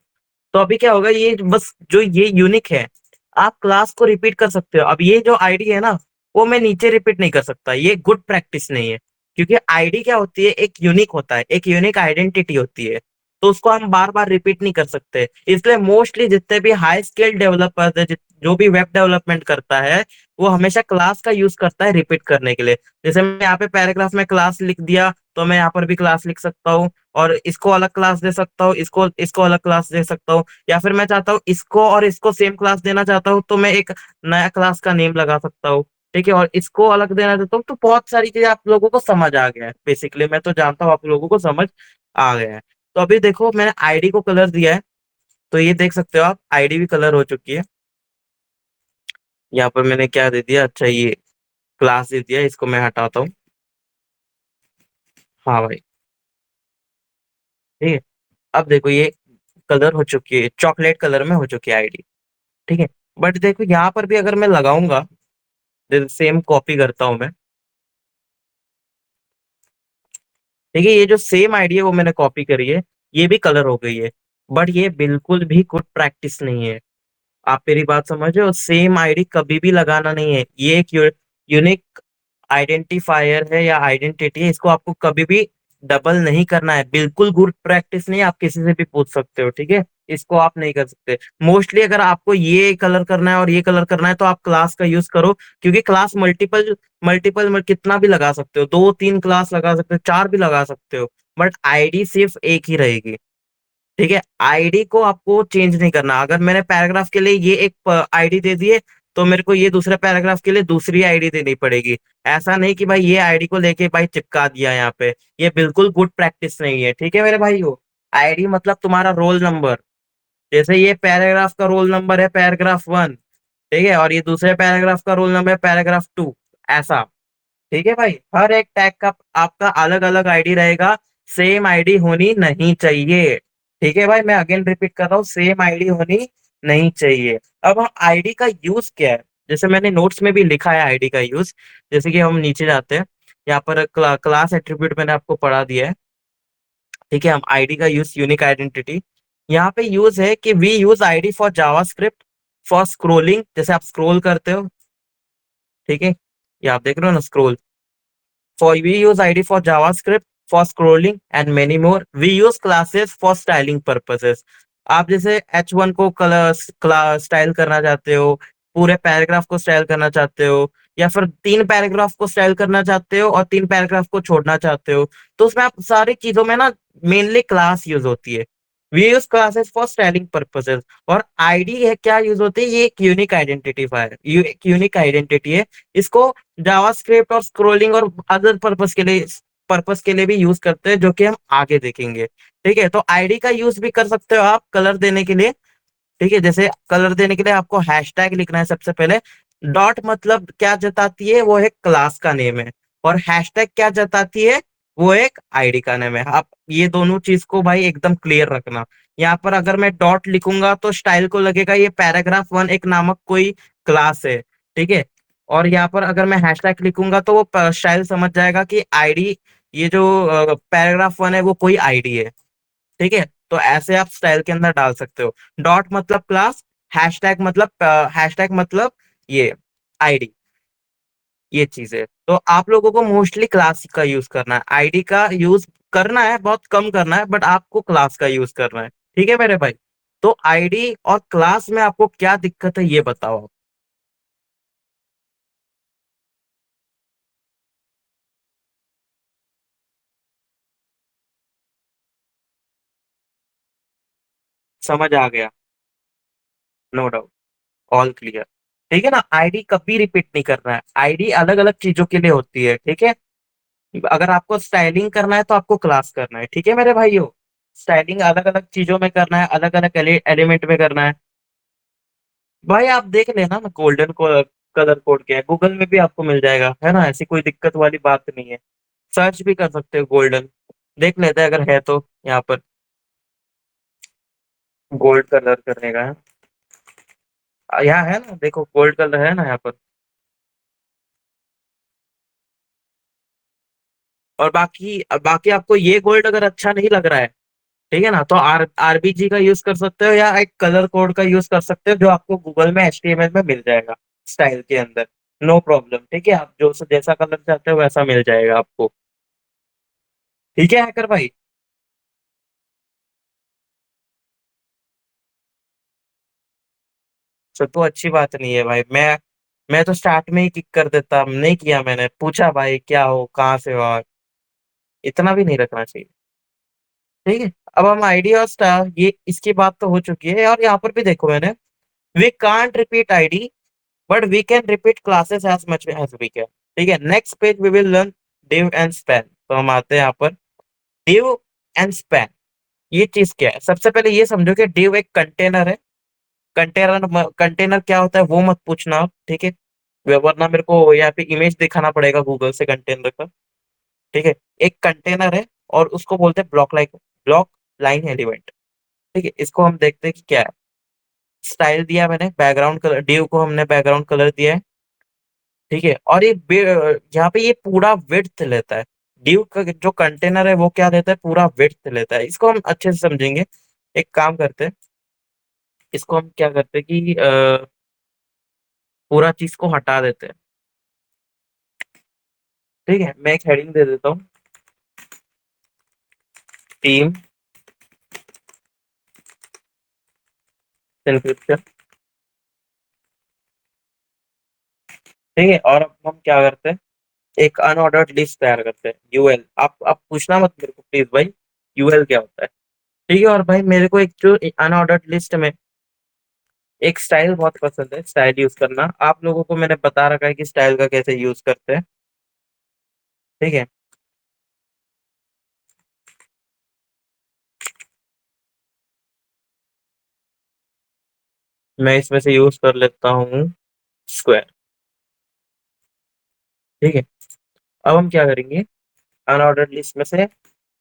तो अभी क्या होगा, ये बस जो ये यूनिक है, आप क्लास को रिपीट कर सकते हो। अब ये जो आईडी है ना, वो मैं नीचे रिपीट नहीं कर सकता, ये गुड प्रैक्टिस नहीं है। क्योंकि आईडी क्या होती है, एक यूनिक होता है, एक यूनिक आइडेंटिटी होती है, तो उसको हम बार बार रिपीट नहीं कर सकते। इसलिए मोस्टली जितने भी हाई स्किल डेवलपर्स है, जो भी वेब डेवलपमेंट करता है, वो हमेशा क्लास का यूज करता है रिपीट करने के लिए। जैसे मैं यहाँ पे पैराग्राफ में क्लास लिख दिया, तो मैं यहाँ पर भी क्लास लिख सकता हूँ, और इसको अलग क्लास दे सकता हूँ, इसको इसको अलग क्लास दे सकता हूँ, या फिर मैं चाहता हूँ इसको और इसको सेम क्लास देना चाहता हूँ, तो मैं एक नया क्लास का नेम लगा सकता हूँ। ठीक है, और इसको अलग देना चाहता हूँ, तो बहुत सारी चीजें आप लोगों को समझ आ गया है। बेसिकली मैं तो जानता हूँ आप लोगों को समझ आ गया है। तो अभी देखो मैंने आईडी को कलर दिया है, तो ये देख सकते हो आप, आईडी भी कलर हो चुकी है। यहाँ पर मैंने क्या दे दिया, अच्छा ये क्लास दे दिया, इसको मैं हटाता हूँ। हाँ भाई, ठीक है। अब देखो ये कलर हो चुकी है, चॉकलेट कलर में हो चुकी है आईडी, ठीक है। बट देखो यहाँ पर भी अगर मैं लगाऊंगा, सेम कॉपी करता हूं मैं, ठीक है, ये जो सेम आईडी है वो मैंने कॉपी करी है, ये भी कलर हो गई है। बट ये बिल्कुल भी गुड प्रैक्टिस नहीं है। आप मेरी बात समझो, सेम आईडी कभी भी लगाना नहीं है, ये एक यूनिक आइडेंटिफायर है या आइडेंटिटी है, इसको आपको कभी भी डबल नहीं करना है। बिल्कुल गुड प्रैक्टिस नहीं है, आप किसी से भी पूछ सकते हो, ठीक है। इसको आप नहीं कर सकते। मोस्टली अगर आपको ये कलर करना है और ये कलर करना है, तो आप क्लास का यूज करो। क्योंकि क्लास मल्टीपल मल्टीपल कितना भी लगा सकते हो, 2 3 क्लास लगा सकते हो, 4 भी लगा सकते हो, बट आईडी सिर्फ एक ही रहेगी। ठीक है, आईडी को आपको चेंज नहीं करना। अगर मैंने पैराग्राफ के लिए ये एक आईडी दे दिए, तो मेरे को ये दूसरे पैराग्राफ के लिए दूसरी आईडी देनी पड़ेगी। ऐसा नहीं कि भाई ये आईडी को लेके भाई चिपका दिया यहाँ पे, ये बिल्कुल गुड प्रैक्टिस नहीं है, ठीक है मेरे भाई। आईडी मतलब तुम्हारा रोल नंबर। जैसे ये पैराग्राफ का रोल नंबर है पैराग्राफ 1, ठीक है, और ये दूसरे पैराग्राफ का रोल नंबर है पैराग्राफ 2, ऐसा। ठीक है भाई, हर एक टैग का आपका अलग अलग आईडी रहेगा, सेम आईडी होनी नहीं चाहिए। ठीक है भाई, मैं अगेन रिपीट कर रहा हूँ, सेम आईडी होनी नहीं चाहिए। अब आईडी का यूज क्या है, जैसे मैंने नोट्स में भी लिखा है आईडी का यूज। जैसे कि हम नीचे जाते हैं, यहाँ पर क्लास एट्रीब्यूट मैंने आपको पढ़ा दिया है, ठीक है। हम आईडी का यूज, यूनिक आइडेंटिटी, यहाँ पे यूज है कि we use ID for JavaScript, for scrolling, जैसे आप स्क्रोल करते हो, ठीक है, ये आप देख रहे हो ना, scroll. For we use ID for JavaScript, for scrolling and many more. We use classes for styling purposes. आप जैसे H1 को कलर स्टाइल करना चाहते हो, पूरे पैराग्राफ को स्टाइल करना चाहते हो, या फिर 3 पैराग्राफ को स्टाइल करना चाहते हो और 3 पैराग्राफ को छोड़ना चाहते हो, तो उसमें आप सारी चीजों में ना मेनली क्लास यूज होती है। We use classes for styling purposes. और आईडी है क्या यूज होती है, ये एक यूनिक आइडेंटिफायर, एक यूनिक आइडेंटिटी है। इसको जावास्क्रिप्ट और स्क्रोलिंग और अदर पर्पस के लिए भी यूज करते हैं, जो कि हम आगे देखेंगे। ठीक है, तो आईडी का यूज भी कर सकते हो आप कलर देने के लिए। ठीक है, जैसे कलर देने के लिए आपको हैशटैग लिखना है सबसे पहले। डॉट मतलब क्या जताती है, वो एक क्लास का नेम है। और हैशटैग क्या जताती है, वो एक आईडी का नेम है। आप ये दोनों चीज को भाई एकदम क्लियर रखना। यहाँ पर अगर मैं डॉट लिखूंगा, तो स्टाइल को लगेगा ये पैराग्राफ 1 एक नामक कोई क्लास है, ठीक है। और यहाँ पर अगर मैं हैशटैग लिखूंगा, तो वो स्टाइल समझ जाएगा कि आईडी, ये जो पैराग्राफ 1 है वो कोई आईडी है। ठीक है, तो ऐसे आप स्टाइल के अंदर डाल सकते हो। डॉट मतलब क्लास, हैशटैग मतलब ये आईडी, ये चीज है। तो आप लोगों को मोस्टली क्लास का यूज करना है, आईडी का यूज करना है बहुत कम करना है, बट आपको क्लास का यूज करना है। ठीक है मेरे भाई। तो आईडी और क्लास में आपको क्या दिक्कत है, ये बताओ आप। समझ आ गया, नो डाउट, ऑल क्लियर। ठीक है ना, आईडी कभी रिपीट नहीं करना है, आईडी अलग अलग चीजों के लिए होती है, ठीक है। अगर आपको स्टाइलिंग करना है, तो आपको क्लास करना है, ठीक है मेरे भाइयों। स्टाइलिंग अलग अलग चीजों में करना है, अलग अलग एलिमेंट में करना है। भाई आप देख लेना ना गोल्डन को कलर कोड क्या है, गूगल में भी आपको मिल जाएगा, है ना, ऐसी कोई दिक्कत वाली बात नहीं है। सर्च भी कर सकते हो गोल्डन, देख लेते हैं अगर है तो यहाँ पर गोल्ड कलर करने का है। यहाँ है ना, देखो गोल्ड कलर है ना यहाँ पर। और बाकी बाकी आपको ये गोल्ड अगर अच्छा नहीं लग रहा है, ठीक है ना, तो आरबीजी का यूज कर सकते हो, या एक कलर कोड का यूज कर सकते हो जो आपको गूगल में एचटीएमएल में मिल जाएगा स्टाइल के अंदर। नो प्रॉब्लम, ठीक है, आप जो जैसा कलर चाहते हो वैसा मिल जाएगा आपको। ठीक है हैकर भाई। सब तो अच्छी बात नहीं है भाई, मैं तो स्टार्ट में ही किक कर देता, नहीं किया, मैंने पूछा भाई क्या हो कहाँ से हो, इतना भी नहीं रखना चाहिए। ठीक है, अब हम आईडी और स्टार, ये इसकी बात तो हो चुकी है, और यहाँ पर भी देखो मैंने, we can't repeat ID but we can repeat classes as much as we can. ठीक है, next page we will learn div and span. तो हम आते हैं यहाँ पर div एंड स्पैन। ये चीज क्या है, सबसे पहले ये समझो कि div एक कंटेनर है। कंटेनर कंटेनर क्या होता है वो मत पूछना आप, ठीक है, वरना मेरे को यहाँ पे इमेज दिखाना पड़ेगा गूगल से कंटेनर का। ठीक है, एक कंटेनर है और उसको बोलते हैं ब्लॉक लाइन एलिमेंट। ठीक है, इसको हम देखते हैं कि क्या है। स्टाइल दिया मैंने, बैकग्राउंड कलर, डिव को हमने बैकग्राउंड कलर दिया है। ठीक है, और ये यहाँ पे ये पूरा विड्थ लेता है। डिव का जो कंटेनर है वो क्या लेता है, पूरा विड्थ लेता है। इसको हम अच्छे से समझेंगे। एक काम करते हैं, इसको हम क्या करते हैं कि पूरा चीज को हटा देते हैं। ठीक है, मैं एक हेडिंग दे देता हूँ, टीम इंक्रिप्शन। ठीक है, और अब हम क्या करते हैं, एक अनऑर्डर्ड लिस्ट तैयार करते हैं, यूएल। आप पूछना मत मेरे को प्लीज भाई, यूएल क्या होता है। ठीक है, और भाई मेरे को एक जो अनऑर्डर्ड लिस्ट में एक स्टाइल बहुत पसंद है, स्टाइल यूज करना। आप लोगों को मैंने बता रखा है कि स्टाइल का कैसे यूज करते हैं। ठीक है, मैं इसमें से यूज कर लेता हूँ स्क्वायर। ठीक है, अब हम क्या करेंगे, अनऑर्डर्ड लिस्ट में से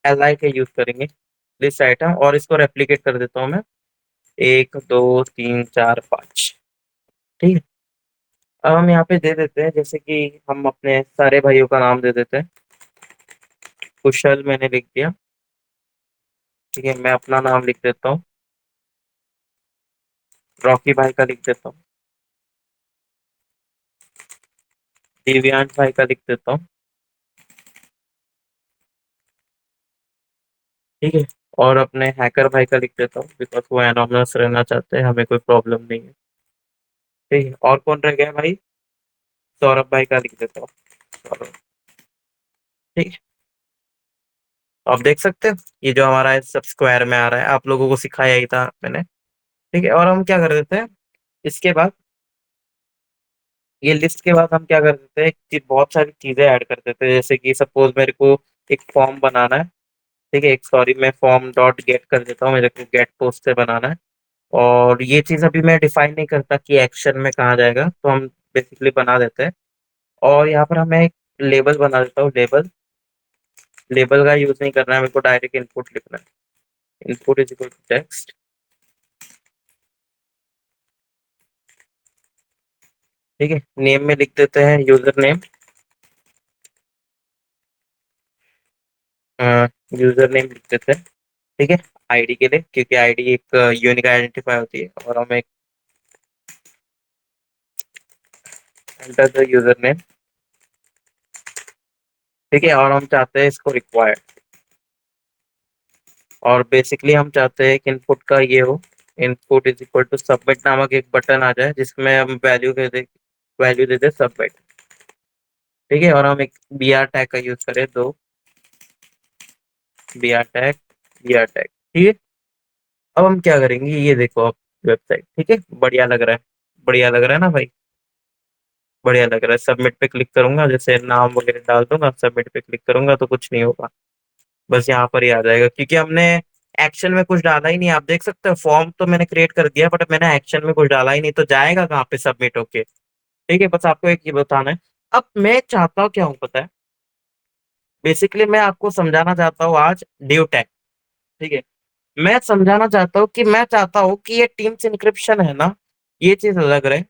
एल का यूज करेंगे, लिस्ट आइटम, और इसको रेप्लिकेट कर देता हूँ मैं, 1 2 3 4 5। ठीक है, अब हम यहाँ पे दे देते हैं, जैसे कि हम अपने सारे भाइयों का नाम दे देते हैं। कुशल मैंने लिख दिया। ठीक है, मैं अपना नाम लिख देता हूँ, रॉकी भाई का लिख देता हूँ, दिव्यांश भाई का लिख देता हूँ। ठीक है, और अपने हैकर भाई का लिख देता हूँ, बिकॉज वो एनोनिमस रहना चाहते हैं, हमें कोई प्रॉब्लम नहीं है। ठीक है, और कौन रह गया भाई, सौरभ भाई का लिख देता हूँ, सौरभ। ठीक है, तो आप देख सकते हो ये जो हमारा है सब स्क्वायर में आ रहा है, आप लोगों को सिखाया ही था मैंने। ठीक है, और हम क्या कर देते हैं, इसके बाद, ये लिस्ट के बाद हम क्या कर देते हैं कि बहुत सारी चीजें ऐड कर देते हैं, जैसे कि सपोज मेरे को एक फॉर्म बनाना है। ठीक है, एक सॉरी, मैं फॉर्म डॉट गेट कर देता हूँ, मेरे को गेट पोस्ट से बनाना है। और ये चीज अभी मैं डिफाइन नहीं करता कि एक्शन में कहाँ जाएगा, तो हम बेसिकली बना देते हैं। और यहाँ पर हमें एक लेबल बना देता हूँ, लेबल। लेबल का यूज नहीं करना है मेरे को, डायरेक्ट इनपुट लिखना है, input is equal to text. ठीक है, नेम में लिख देते हैं यूजर नेम। यूजर नेम लिख देते हैं। ठीक है, आईडी के लिए, क्योंकि आईडी एक यूनिक आइडेंटिफायर होती है, और हम एक एंटर द यूजर नेम। ठीक है, और हम चाहते हैं इसको रिक्वायर्ड, और बेसिकली हम चाहते हैं कि इनपुट का ये हो, input is equal to submit नामक एक बटन आ जाए जिसमें हम वैल्यू दे दे सबमिट। ठीक है, और हम एक बी आर टैग का यूज करें, दो B R tag, B R tag. ठीक है, अब हम क्या करेंगे, ये देखो आप वेबसाइट, ठीक है, बढ़िया लग रहा है, बढ़िया लग रहा है ना भाई, बढ़िया लग रहा है। सबमिट पे क्लिक करूंगा, जैसे नाम वगैरह डाल दूंगा, सबमिट पे क्लिक करूंगा तो कुछ नहीं होगा, बस यहाँ पर ही आ जाएगा, क्योंकि हमने एक्शन में कुछ डाला ही नहीं, आप देख सकते हो फॉर्म तो मैंने क्रिएट कर दिया बट मैंने एक्शन में कुछ डाला ही नहीं, तो जाएगा कहाँ पे सबमिट होके। ठीक है, बस आपको एक ये बताना है। अब मैं चाहता हूँ क्या हूँ पता है, बेसिकली मैं आपको समझाना चाहता हूँ आज ड्यू टैग। ठीक है, मैं समझाना चाहता हूँ कि मैं चाहता हूँ कि ये टीम्स इंक्रिप्शन है ना, ये चीज अलग रहे।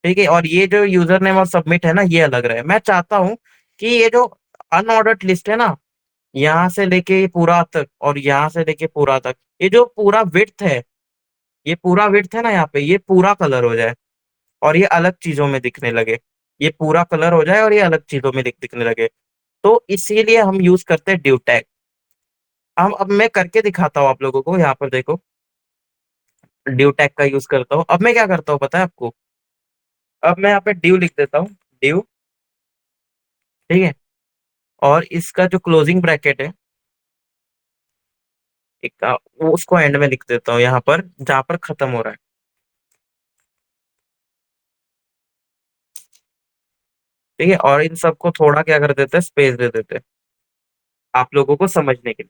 ठीक है, और ये जो यूजर नेम और सबमिट है ना, ये अलग रहे। मैं चाहता हूँ कि ये जो अनऑर्डर्ड लिस्ट है ना, यहाँ से लेके ये पूरा तक और यहाँ से लेके पूरा तक, ये जो पूरा विड्थ है, ये पूरा विड्थ है ना यहाँ पे, ये पूरा कलर हो जाए और ये अलग चीजों में दिखने लगे। ये पूरा कलर हो जाए और ये अलग चीजों में दिखने लगे। तो इसीलिए हम यूज करते हैं ड्यू टैग। हम अब मैं करके दिखाता हूँ आप लोगों को, यहाँ पर देखो ड्यू टैग का यूज करता हूँ। अब मैं क्या करता हूँ पता है आपको, अब मैं यहाँ पे ड्यू लिख देता हूँ, ड्यू। ठीक है, और इसका जो क्लोजिंग ब्रैकेट है, एक वो उसको एंड में लिख देता हूँ यहाँ पर जहां पर खत्म हो रहा है। ठीक है, और इन सबको थोड़ा क्या कर देते हैं, स्पेस दे देते हैं आप लोगों को समझने के लिए।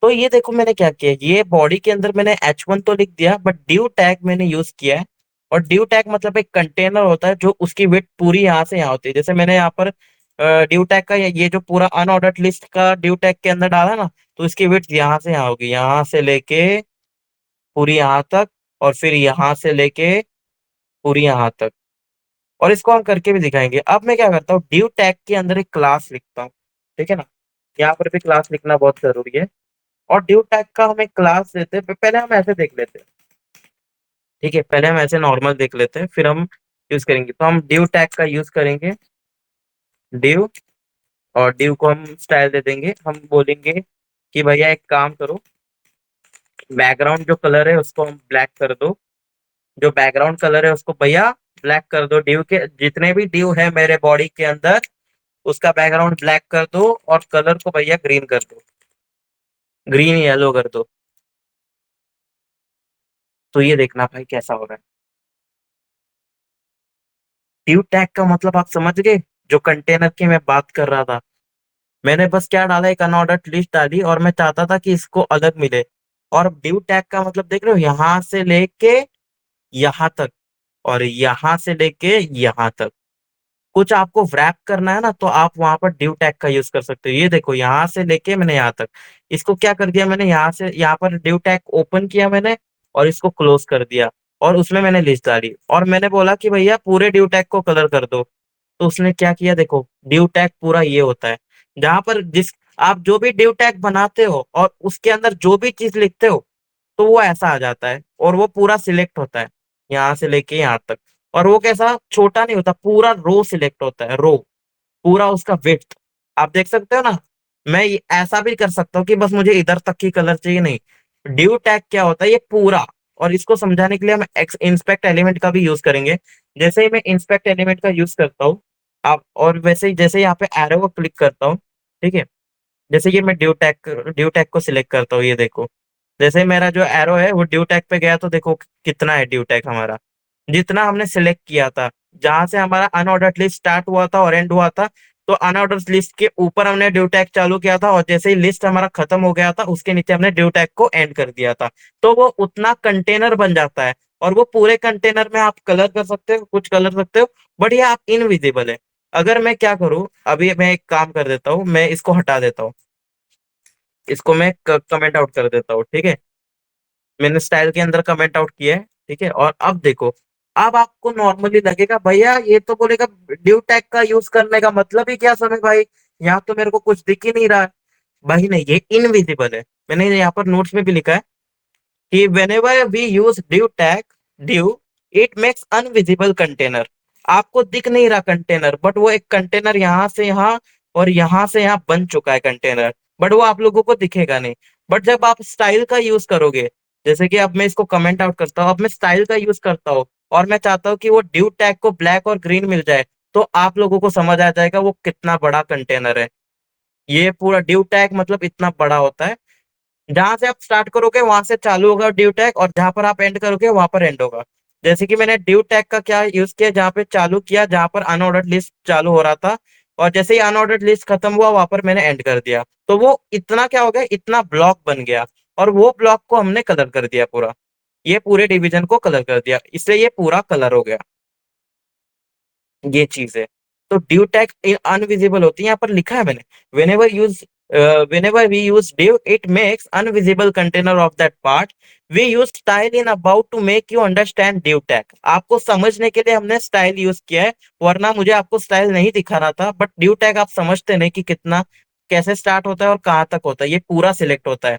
तो ये देखो मैंने क्या किया, ये बॉडी के अंदर मैंने H1 तो लिख दिया बट ड्यू टैग मैंने यूज किया है। और ड्यू टैग मतलब एक कंटेनर होता है जो उसकी विड्थ पूरी यहाँ से यहाँ होती है। जैसे मैंने यहाँ पर ड्यू टैग का ये जो पूरा अनऑर्डर्ड लिस्ट का ड्यू टैग के अंदर डाला ना, तो इसकी विड्थ यहाँ से यहाँ होगी, यहाँ से लेके पूरी यहाँ तक, और फिर यहाँ से लेके पूरी यहाँ तक। और इसको हम करके भी दिखाएंगे। अब मैं क्या करता हूँ, ड्यू टैग के अंदर एक क्लास लिखता हूँ। ठीक है ना, यहाँ पर भी क्लास लिखना बहुत जरूरी है। और ड्यू टैग का हम एक क्लास देते हैं, पहले हम ऐसे देख लेते हैं। ठीक है, पहले हम ऐसे नॉर्मल देख लेते हैं, फिर हम यूज करेंगे। तो हम ड्यू टैग का यूज करेंगे, ड्यू। और ड्यू को हम स्टाइल दे देंगे, हम बोलेंगे कि भैया एक काम करो, बैकग्राउंड जो कलर है उसको हम ब्लैक कर दो। जो बैकग्राउंड कलर है उसको भैया ब्लैक कर दो, ड्यू के जितने भी ड्यू है मेरे बॉडी के अंदर उसका बैकग्राउंड ब्लैक कर दो, और कलर को भैया ग्रीन कर दो, ग्रीन येलो कर दो। तो ये देखना भाई कैसा हो रहा है। ड्यू टैग का मतलब आप समझ गए, जो कंटेनर की मैं बात कर रहा था। मैंने बस क्या डाला, एक अनऑर्डर्ड लिस्ट डाली और मैं चाहता था कि इसको अलग मिले। और ड्यू टैग का मतलब देख रहे हो, यहां से लेके यहां तक और यहां से लेके यहां तक। कुछ आपको रैप करना है ना, तो आप वहां पर ड्यू टैग का यूज कर सकते हो। ये देखो यहाँ से लेके मैंने यहाँ तक, इसको क्या कर दिया मैंने, यहाँ से यहाँ पर ड्यू टैग ओपन किया मैंने और इसको क्लोज कर दिया। और उसमें मैंने लिस्ट डाली और मैंने बोला कि भैया पूरे ड्यू टैग को कलर कर दो। तो उसने क्या किया, देखो ड्यू टैग पूरा ये होता है, जहां पर जिस आप जो भी ड्यू टैग बनाते हो और उसके अंदर जो भी चीज लिखते हो, तो वो ऐसा आ जाता है और वो पूरा सिलेक्ट होता है यहाँ से लेके यहाँ तक। और वो कैसा छोटा नहीं होता, पूरा रो सिलेक्ट होता है, रो पूरा उसका विड्थ आप देख सकते हो ना। मैं ऐसा भी कर सकता हूँ कि बस मुझे इधर तक की कलर चाहिए, नहीं। ड्यू टैग क्या होता है, ये पूरा। और इसको समझाने के लिए हम इंस्पेक्ट एलिमेंट का भी यूज करेंगे। जैसे ही मैं इंस्पेक्ट एलिमेंट का यूज करता हूँ, आप और वैसे ही जैसे यहाँ पे एरो को क्लिक करता हूँ, ठीक है, जैसे ये मैं ड्यू टैग को सिलेक्ट करता हूँ, ये देखो जैसे मेरा जो एरो है वो ड्यू टैग पे गया तो देखो कितना है ड्यू टैग हमारा, जितना हमने सिलेक्ट किया था। जहां से हमारा अनऑर्डर्ड लिस्ट स्टार्ट हुआ था और एंड हुआ था, तो अनऑर्डर्ड लिस्ट के ऊपर हमने ड्यू टैग चालू किया था और जैसे ही लिस्ट हमारा खत्म हो गया था उसके नीचे हमने ड्यू टैग को एंड कर दिया था। तो वो उतना कंटेनर बन जाता है। और वो पूरे कंटेनर में आप कलर कर सकते हो, कुछ कलर सकते हो, बट ये आप इनविजिबल है। अगर मैं क्या करूं, अभी मैं एक काम कर देता हूँ, मैं इसको हटा देता हूँ, इसको मैं कमेंट आउट कर देता हूँ। ठीक है, मैंने स्टाइल के अंदर कमेंट आउट किया है। ठीक है, और अब देखो, अब आपको नॉर्मली लगेगा भैया ये तो बोलेगा ड्यू टैग का यूज करने का मतलब ही क्या समय भाई, यहाँ तो मेरे को कुछ दिख ही नहीं रहा है। भाई नहीं, ये इनविजिबल है। मैंने यहाँ पर नोट्स में भी लिखा है कि whenever we use div tag, div, it makes unvisible container। आपको दिख नहीं रहा कंटेनर, बट वो एक कंटेनर यहाँ से यहाँ और यहाँ से यहाँ बन चुका है कंटेनर, बट वो आप लोगों को दिखेगा नहीं। बट जब आप स्टाइल का यूज करोगे, जैसे कि अब मैं इसको कमेंट आउट करता हूँ, अब मैं स्टाइल का यूज करता हूँ और मैं चाहता हूँ कि वो ड्यू टैग को ब्लैक और ग्रीन मिल जाए, तो आप लोगों को समझ आ जाएगा वो कितना बड़ा कंटेनर है। ये पूरा ड्यू टैग मतलब इतना बड़ा होता है। जहां से आप स्टार्ट करोगे वहां से चालू होगा ड्यू टैग, और जहां पर आप एंड करोगे वहां पर एंड होगा। जैसे कि मैंने ड्यू टैग का क्या यूज किया, जहां पे चालू किया जहां पर अनऑर्डर्ड लिस्ट चालू हो रहा था, और जैसे ही अनऑर्डर्ड लिस्ट खत्म हुआ वहां पर मैंने एंड कर दिया, तो वो इतना क्या हो गया, इतना ब्लॉक बन गया। और वो ब्लॉक को हमने कलर कर दिया पूरा, ये पूरे डिवीजन को कलर कर दिया, इसलिए ये पूरा कलर हो गया। ये चीज है। तो ड्यू टैग अनविजिबल होती है, यहाँ पर लिखा है मैंने, whenever use whenever we use div it makes unvisible container of that part, we use style in about to make you understand div tag। आपको समझने के लिए हमने स्टाइल यूज किया है, वरना मुझे आपको स्टाइल नहीं दिखाना था, बट ड्यू टैग आप समझते नहीं कि कितना कैसे स्टार्ट होता है और कहाँ तक होता है, ये पूरा सिलेक्ट होता है।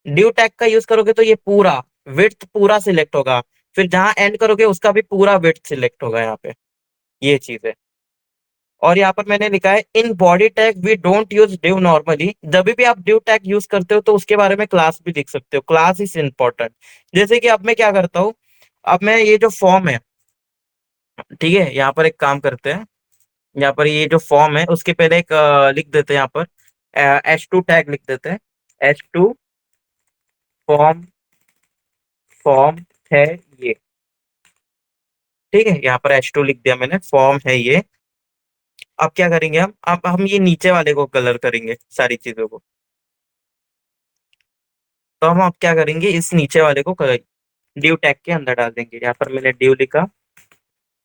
ड्यू टैग का यूज करोगे तो ये पूरा विड्थ पूरा सिलेक्ट होगा, फिर जहां एंड करोगे उसका भी पूरा विड्थ सिलेक्ट होगा यहाँ पे। ये चीज है। और यहाँ पर मैंने लिखा है in body tag we don't use div normally, जब भी आप डिव टैग यूज करते हो तो उसके बारे में क्लास भी लिख सकते हो, क्लास इज इंपॉर्टेंट। जैसे कि अब मैं क्या करता हूँ, अब मैं ये जो फॉर्म है, ठीक है, यहाँ पर एक काम करते हैं, यहाँ पर ये जो फॉर्म है उसके पहले एक लिख देते हैं यहाँ पर H2 टैग लिख देते हैं। H2 फॉर्म, फॉर्म है ये, ठीक है, यहाँ पर H2 लिख दिया मैंने, फॉर्म है ये। अब क्या करेंगे हम, अब हम ये नीचे वाले को कलर करेंगे सारी चीजों को। तो हम अब क्या करेंगे, इस नीचे वाले को ड्यू टैग के अंदर डाल देंगे। यहाँ पर मैंने ड्यू लिखा,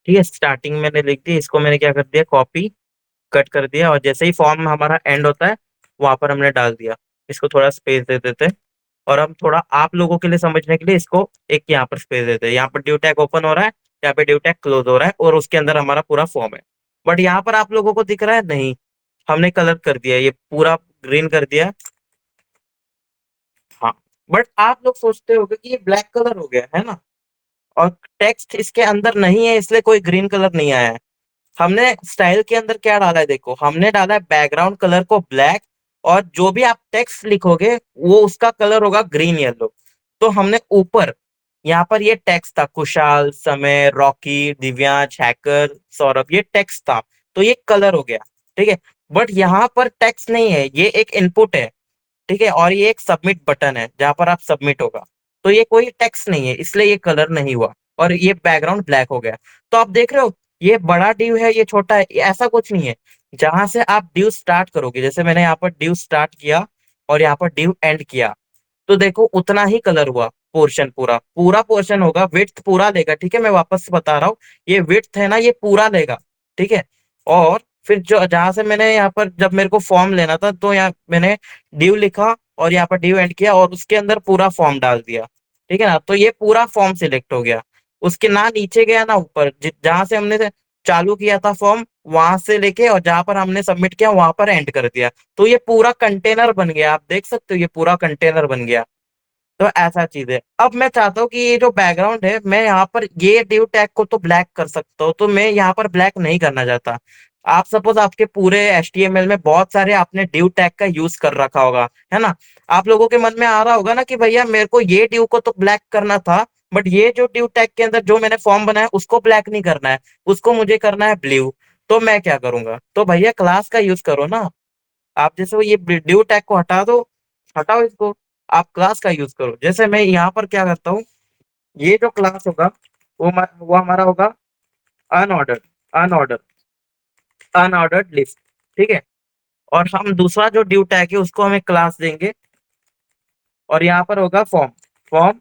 ठीक है, स्टार्टिंग मैंने लिख दी, इसको मैंने क्या कर दिया, कॉपी कट कर दिया, और जैसे ही फॉर्म हमारा एंड होता है वहां पर हमने डाल दिया। इसको थोड़ा स्पेस दे देते हैं, और हम थोड़ा आप लोगों के लिए समझने के लिए इसको एक यहाँ पर स्पेस देते हैं। यहाँ पर ड्यू टैग ओपन हो रहा है, यहाँ पे ड्यू टैग क्लोज हो रहा है, और उसके अंदर हमारा पूरा फॉर्म है। बट यहाँ पर आप लोगों को दिख रहा है नहीं, हमने कलर कर दिया, ये पूरा ग्रीन कर दिया। हाँ, बट आप लोग सोचते होगे कि ये ब्लैक कलर हो गया है ना, और टेक्स्ट इसके अंदर नहीं है इसलिए कोई ग्रीन कलर नहीं आया है। हमने स्टाइल के अंदर क्या डाला है, देखो हमने डाला है बैकग्राउंड कलर को ब्लैक, और जो भी आप टेक्स्ट लिखोगे वो उसका कलर होगा ग्रीन येलो। तो हमने ऊपर यहाँ पर ये टेक्स्ट था, कुशाल, समय, रॉकी, दिव्यांश, हैकर, सौरभ, ये टेक्स्ट था, तो ये कलर हो गया, ठीक है। बट यहाँ पर टेक्स्ट नहीं है, ये एक इनपुट है, ठीक है, और ये एक सबमिट बटन है जहां पर आप सबमिट होगा, तो ये कोई टेक्स्ट नहीं है इसलिए ये कलर नहीं हुआ, और ये बैकग्राउंड ब्लैक हो गया। तो आप देख रहे हो, ये बड़ा ड्यू है ये छोटा है, ये ऐसा कुछ नहीं है। जहां से आप ड्यू स्टार्ट करोगे, जैसे मैंने यहाँ पर ड्यू स्टार्ट किया और यहाँ पर ड्यू एंड किया, तो देखो उतना ही कलर हुआ, पोर्शन पूरा पूरा पोर्शन होगा, विड्थ पूरा लेगा, ठीक है, मैं वापस से बता रहा हूँ, ये विड्थ है ना ये पूरा लेगा, ठीक है। और फिर जो जहां से मैंने यहाँ पर जब मेरे को फॉर्म लेना था तो यहाँ मैंने ड्यू लिखा और यहाँ पर ड्यू एंड किया और उसके अंदर पूरा फॉर्म डाल दिया, ठीक है ना, तो ये पूरा फॉर्म सिलेक्ट हो गया। उसके ना नीचे गया ना ऊपर, जहां से हमने चालू किया था फॉर्म वहां से लेके और जहां पर हमने सबमिट किया वहां पर एंड कर दिया, तो ये पूरा कंटेनर बन गया, आप देख सकते हो ये पूरा कंटेनर बन गया। तो ऐसा चीज है। अब मैं चाहता हूँ कि ये जो बैकग्राउंड है मैं यहाँ पर ये डिव टैग को तो ब्लैक कर सकता हूँ, तो मैं यहाँ पर ब्लैक नहीं करना चाहता। आप सपोज आपके पूरे HTML में बहुत सारे आपने डिव टैग का यूज कर रखा होगा, है ना, आप लोगों के मन में आ रहा होगा ना कि भैया मेरे को ये डिव को तो ब्लैक करना था, बट ये जो डिव टैग के अंदर जो मैंने फॉर्म बनाया उसको ब्लैक नहीं करना है, उसको मुझे करना है ब्लू। तो मैं क्या करूंगा, तो भैया क्लास का यूज करो ना। आप जैसे वो ये ड्यू टैग को हटा दो, हटाओ इसको, आप क्लास का यूज करो। जैसे मैं यहाँ पर क्या करता हूँ, ये जो क्लास होगा वो हमारा होगा अनऑर्डर्ड, अनऑर्डर अनऑर्डर्ड लिस्ट, ठीक है। और हम दूसरा जो ड्यू टैग है उसको हम एक क्लास देंगे, और यहाँ पर होगा फॉर्म, फॉर्म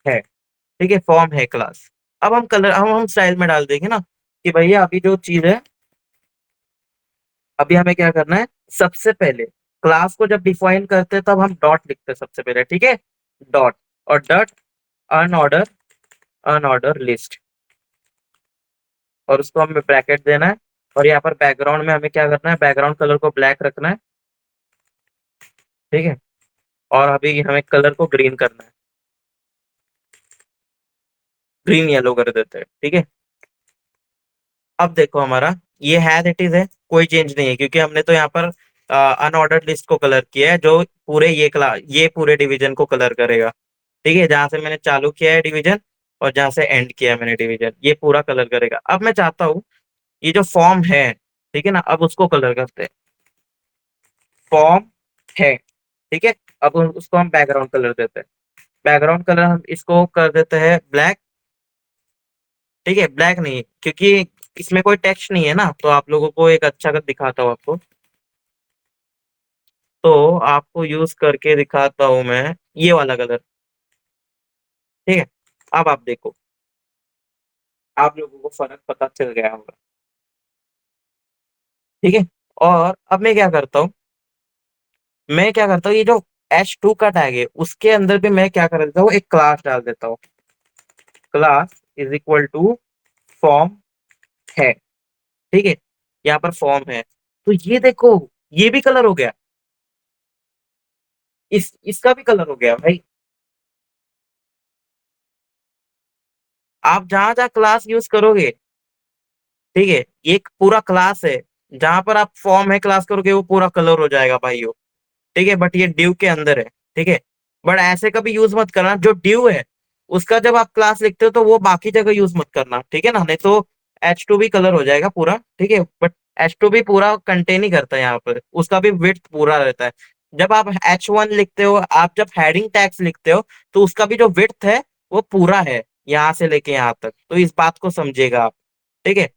है, ठीक है, फॉर्म है क्लास। अब हम कलर हम स्टाइल में डाल देंगे ना कि भैया अभी जो चीज है, अभी हमें क्या करना है, सबसे पहले क्लास को जब डिफाइन करते हैं तब हम डॉट लिखते हैं सबसे पहले, ठीक है, डॉट, और डॉट अनऑर्डर, अनऑर्डर लिस्ट, और उसको हमें ब्रैकेट देना है। और यहाँ पर बैकग्राउंड में हमें क्या करना है, बैकग्राउंड कलर को ब्लैक रखना है, ठीक है, और अभी हमें कलर को ग्रीन करना है, ग्रीन येलो कर देते हैं, ठीक है। अब देखो हमारा ये हैज इट इज है, कोई चेंज नहीं है क्योंकि हमने तो यहाँ पर अनऑर्डर्ड लिस्ट को कलर किया है जो पूरे ये पूरे डिवीजन को कलर करेगा, ठीक है, जहां से मैंने चालू किया है डिवीजन और जहां से एंड किया है मैंने डिवीजन, ये पूरा कलर करेगा। अब मैं चाहता हूँ ये जो फॉर्म है, ठीक है ना, अब उसको कलर करते हैं, फॉर्म है, ठीक है, अब उसको हम बैकग्राउंड कलर देते हैं, बैकग्राउंड कलर हम इसको कर देते हैं ब्लैक, ठीक है, ब्लैक नहीं क्योंकि इसमें कोई टेक्स्ट नहीं है ना, तो आप लोगों को एक अच्छा कर दिखाता हूँ आपको। तो आपको यूज करके दिखाता हूं मैं, ये वाला कलर। ठीक है, अब आप देखो, आप लोगों को फर्क पता चल गया होगा। ठीक है, और अब मैं क्या करता हूँ, ये जो H2 का टैग है उसके अंदर भी मैं क्या कर देता हूँ, एक क्लास डाल देता हूँ। Class is equal to form है। ठीक है, यहाँ पर फॉर्म है। तो ये देखो, ये भी कलर हो गया, इसका भी कलर हो गया भाई। आप जहां जहां क्लास यूज करोगे, ठीक है, ये एक पूरा क्लास है, जहां पर आप फॉर्म है क्लास करोगे वो पूरा कलर हो जाएगा भाइयों। ठीक है, बट ये ड्यू के अंदर है। ठीक है, बट ऐसे कभी यूज मत करना, जो ड्यू है उसका जब आप क्लास लिखते हो तो वो बाकी जगह यूज मत करना, ठीक है ना, नहीं तो H2 भी कलर हो जाएगा पूरा। ठीक है, बट H2 भी पूरा कंटेन ही करता है यहाँ पर, उसका भी विड्थ पूरा रहता है। जब आप H1 लिखते हो, आप जब हेडिंग टैग्स लिखते हो, तो उसका भी जो विड्थ है वो पूरा है, यहाँ से लेके यहाँ तक, तो इस बात को समझिएगा आप। ठीक है,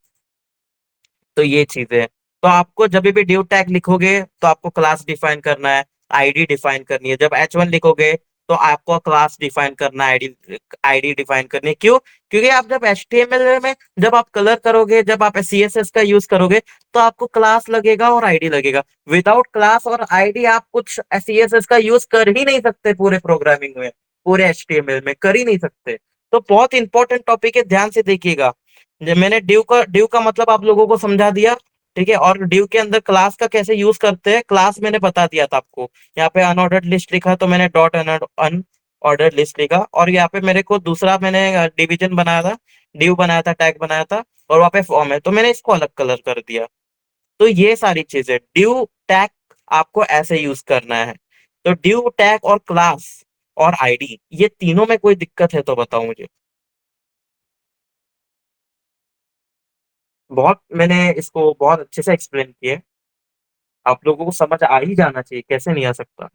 तो ये चीज है। तो आपको जब भी ड्यू टैग लिखोगे तो आपको क्लास डिफाइन करना है, आईडी डिफाइन करनी है। जब H1 लिखोगे तो आपको क्लास डिफाइन करना है, आईडी आईडी डिफाइन करनी है। क्यों? क्योंकि आप जब HTML में जब आप कलर करोगे, जब आप CSS का यूज करोगे, तो आपको क्लास लगेगा और आईडी लगेगा। विदाउट क्लास और आईडी आप कुछ CSS का यूज कर ही नहीं सकते, पूरे प्रोग्रामिंग में, पूरे HTML में कर ही नहीं सकते। तो बहुत इंपॉर्टेंट टॉपिक है, ध्यान से देखिएगा। मैंने ड्यू का मतलब आप लोगों को समझा दिया। ठीक है, और ड्यू के अंदर क्लास का कैसे यूज करते हैं, क्लास मैंने बता दिया था आपको। यहाँ पे अनऑर्डर्ड लिस्ट लिखा तो मैंने डॉट अनऑर्डर्ड लिस्ट लिखा, और यहाँ पे मेरे को दूसरा मैंने डिवीजन बनाया था, ड्यू बनाया था, टैग बनाया था, और वहाँ पे फॉर्म है तो मैंने इसको अलग कलर कर दिया। तो ये सारी चीजें ड्यू टैग आपको ऐसे यूज करना है। तो ड्यू टैग और क्लास और आईडी, ये तीनों में कोई दिक्कत है तो बताओ मुझे। बहुत मैंने इसको बहुत अच्छे से एक्सप्लेन किया है, आप लोगों को समझ आ ही जाना चाहिए, कैसे नहीं आ सकता।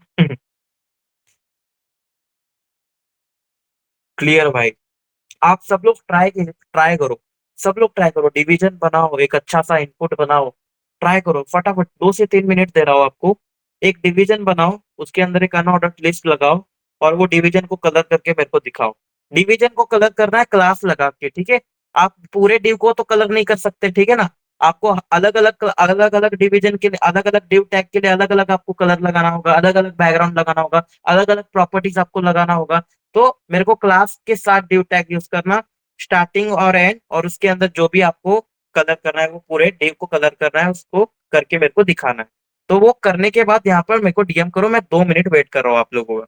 क्लियर भाई। आप सब लोग ट्राई करो, सब लोग ट्राई करो, डिवीजन बनाओ, एक अच्छा सा इनपुट बनाओ। ट्राई करो फटाफट, 2 से 3 मिनट दे रहा हूँ आपको। एक डिवीजन बनाओ, उसके अंदर एक अनऑर्डर्ड लिस्ट लगाओ, और वो डिवीजन को कलर करके मेरे को दिखाओ। डिवीजन को कलर करना है क्लास लगा के, ठीक है। आप पूरे डिव को तो कलर नहीं कर सकते, ठीक है ना। आपको अलग अलग डिवीजन के लिए, अलग अलग डिव टैग के लिए अलग अलग आपको कलर लगाना होगा, अलग अलग बैकग्राउंड लगाना होगा, अलग अलग प्रॉपर्टीज आपको लगाना होगा। तो मेरे को क्लास के साथ div टैग यूज करना, स्टार्टिंग और एंड, और उसके अंदर जो भी आपको कलर करना है वो पूरे div को कलर करना है, उसको करके मेरे को दिखाना है। तो वो करने के बाद यहाँ पर मेरे को DM करो, मैं 2 मिनट वेट कर रहा हूँ आप लोगों का।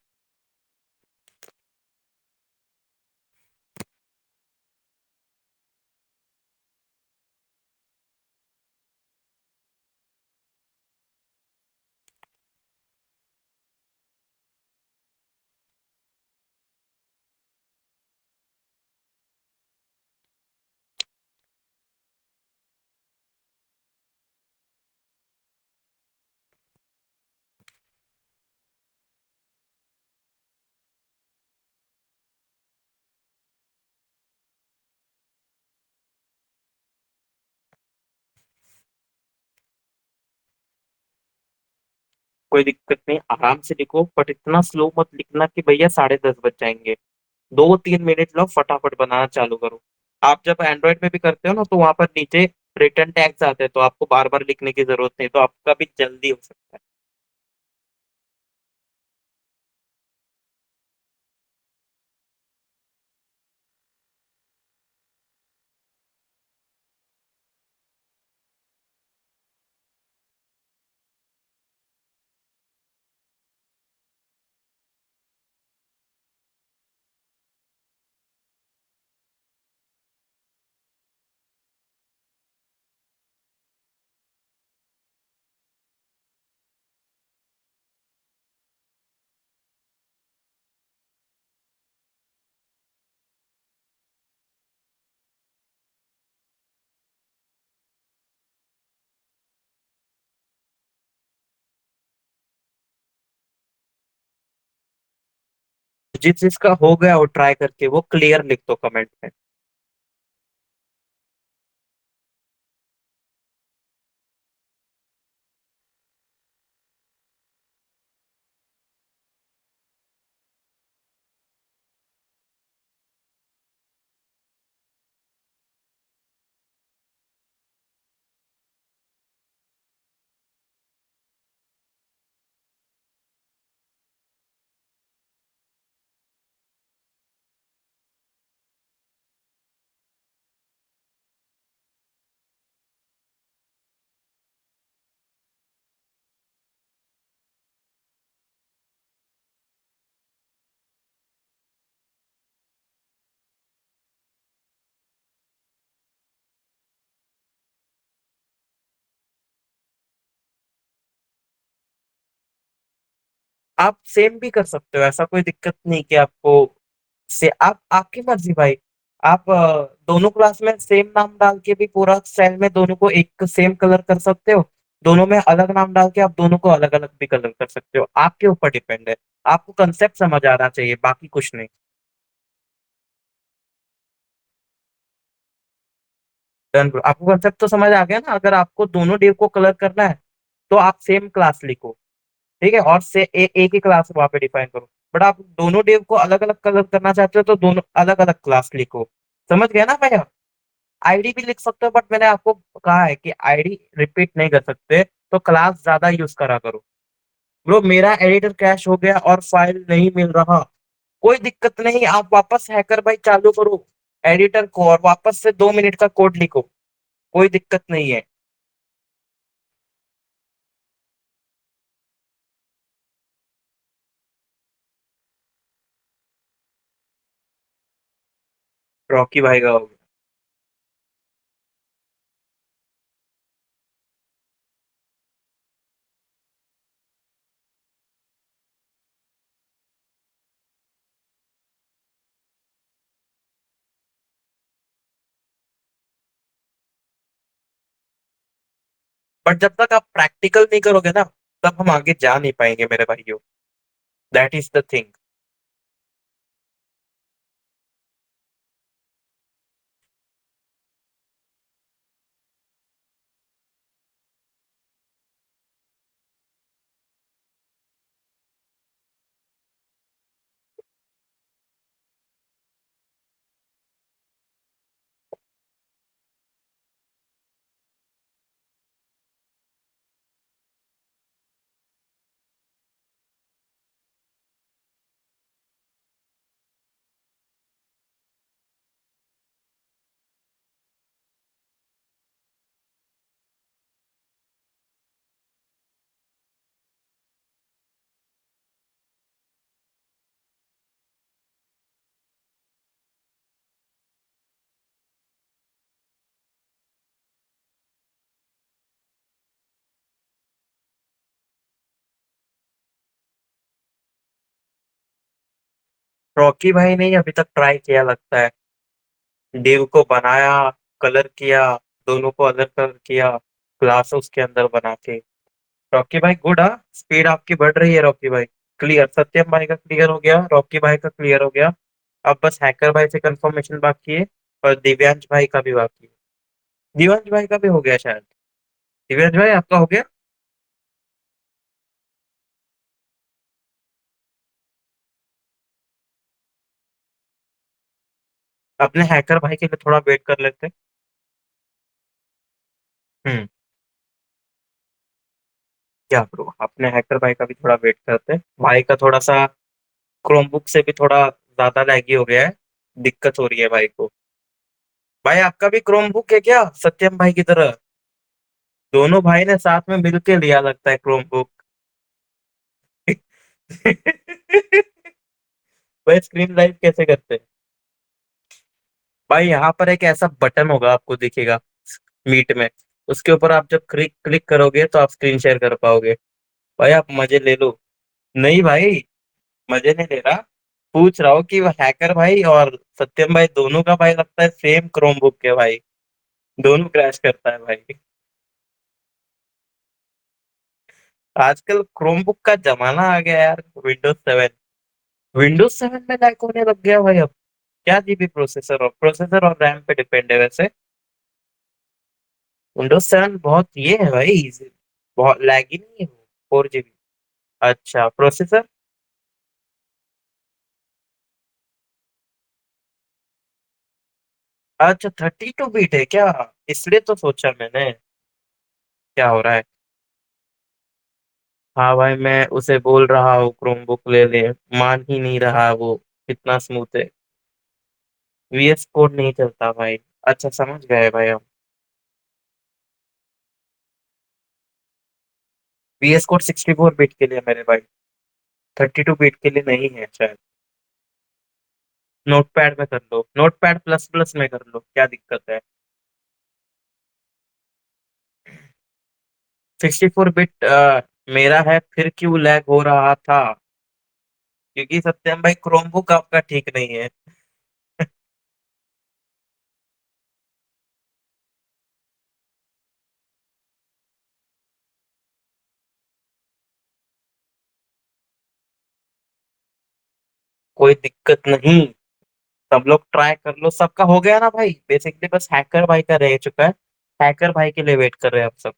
कोई दिक्कत नहीं, आराम से लिखो, बट इतना स्लो मत लिखना कि भैया 10:30 बज जाएंगे। 2-3 मिनट लो, फटाफट बनाना चालू करो। आप जब एंड्रॉइड में भी करते हो ना, तो वहां पर नीचे रिटर्न टैग्स आते हैं, तो आपको बार बार लिखने की जरूरत नहीं, तो आपका भी जल्दी हो सकता है। जिस जिसका हो गया वो ट्राई करके वो क्लियर लिख दो कमेंट में। आप सेम भी कर सकते हो, ऐसा कोई दिक्कत नहीं कि आपको से आप आपकी मर्जी भाई। आप दोनों क्लास में सेम नाम डाल के भी पूरा सेल में दोनों को एक सेम कलर कर सकते हो। दोनों में अलग नाम डाल के आप दोनों को अलग अलग भी कलर कर सकते हो, आपके ऊपर डिपेंड है। आपको कंसेप्ट समझ आना चाहिए, बाकी कुछ नहीं। डन ब्रो, आपको कंसेप्ट तो समझ आ गया ना। अगर आपको दोनों डिव को कलर करना है तो आप सेम क्लास लिखो, ठीक है, और एक ही क्लास वहां पे डिफाइन करो। बट आप दोनों डिव को अलग अलग कलर करना चाहते हो तो दोनों अलग अलग क्लास लिखो। समझ गया ना भैया? आईडी भी लिख सकते हो, बट मैंने आपको कहा है कि आईडी रिपीट नहीं कर सकते, तो क्लास ज्यादा यूज करा करो। ब्रो मेरा एडिटर क्रैश हो गया और फाइल नहीं मिल रहा। कोई दिक्कत नहीं, आप वापस हैकर भाई चालू करो एडिटर को और वापस से 2 मिनट का कोड लिखो। कोई दिक्कत नहीं है। रॉकी भाई का हो गया। बट जब तक आप प्रैक्टिकल नहीं करोगे ना, तब हम आगे जा नहीं पाएंगे मेरे भाइयों। That is the thing. Rocky भाई ने ही अभी तक ट्राई किया लगता है। डिव को बनाया, कलर किया, दोनों को अलग कलर किया, क्लास उसके अंदर बना के। रॉकी भाई गुड, हाँ स्पीड आपकी बढ़ रही है रॉकी भाई। क्लियर, सत्यम भाई का क्लियर हो गया, रॉकी भाई का क्लियर हो गया। अब बस हैकर भाई से कंफर्मेशन बाकी है, और दिव्यांश भाई का भी बाकी है। दिव्यांश भाई का भी हो गया शायद। दिव्यांश भाई आपका हो गया? अपने हैकर भाई के लिए थोड़ा वेट कर लेते हैं। हम्म। क्या ब्रो, अपने हैकर भाई का भी थोड़ा वेट करते हैं। भाई का थोड़ा सा क्रोमबुक से भी थोड़ा ज्यादा लैगी हो गया है, दिक्कत हो रही है भाई को। भाई आपका भी क्रोमबुक है क्या सत्यम भाई की तरह? दोनों भाई ने साथ में मिलके लिया लगता है क्रोमबुक। भाई स्क्रीन लाइव कैसे करते हैं? भाई यहाँ पर एक ऐसा बटन होगा आपको दिखेगा मीट में, उसके ऊपर आप जब क्लिक क्लिक करोगे तो आप स्क्रीन शेयर कर पाओगे। भाई आप मजे ले लो। नहीं भाई, मजे नहीं ले रहा। पूछ रहा हूँ कि वो हैकर भाई और सत्यम भाई दोनों का भाई लगता है सेम क्रोमबुक के भाई। दोनों क्रैश करता है भाई। आजकल क्रोमबुक का जमाना आ गया यार, विंडोज 7। विंडोज 7 में लैग होने लग गया भाई अब। क्या जीबी प्रोसेसर और रैम पे डिपेंड है वैसे। विंडोज 7 बहुत ये है भाई, बहुत लैगी नहीं है। 4 GB। अच्छा, प्रोसेसर? अच्छा, 32 बीट है क्या? इसलिए तो सोचा मैंने क्या हो रहा है। हाँ भाई, मैं उसे बोल रहा हूँ क्रोमबुक ले ले, मान ही नहीं रहा वो। कितना स्मूथ है। वीएस कोड नहीं चलता भाई। अच्छा, समझ गए भाई हम। वीएस कोड 64 बीट के लिए मेरे भाई, 32 बीट के लिए नहीं है शायद। नोटपैड में कर लो, नोटपैड प्लस प्लस में कर लो, क्या दिक्कत है? 64 बिट मेरा है, फिर क्यों लैग हो रहा था? क्योंकि सत्यम भाई क्रोमबुक आपका ठीक नहीं है। कोई दिक्कत नहीं, सब लोग ट्राई कर लो, सबका हो गया ना भाई, बेसिकली बस हैकर भाई का रह चुका है। हैकर भाई के लिए वेट कर रहे हैं आप सब।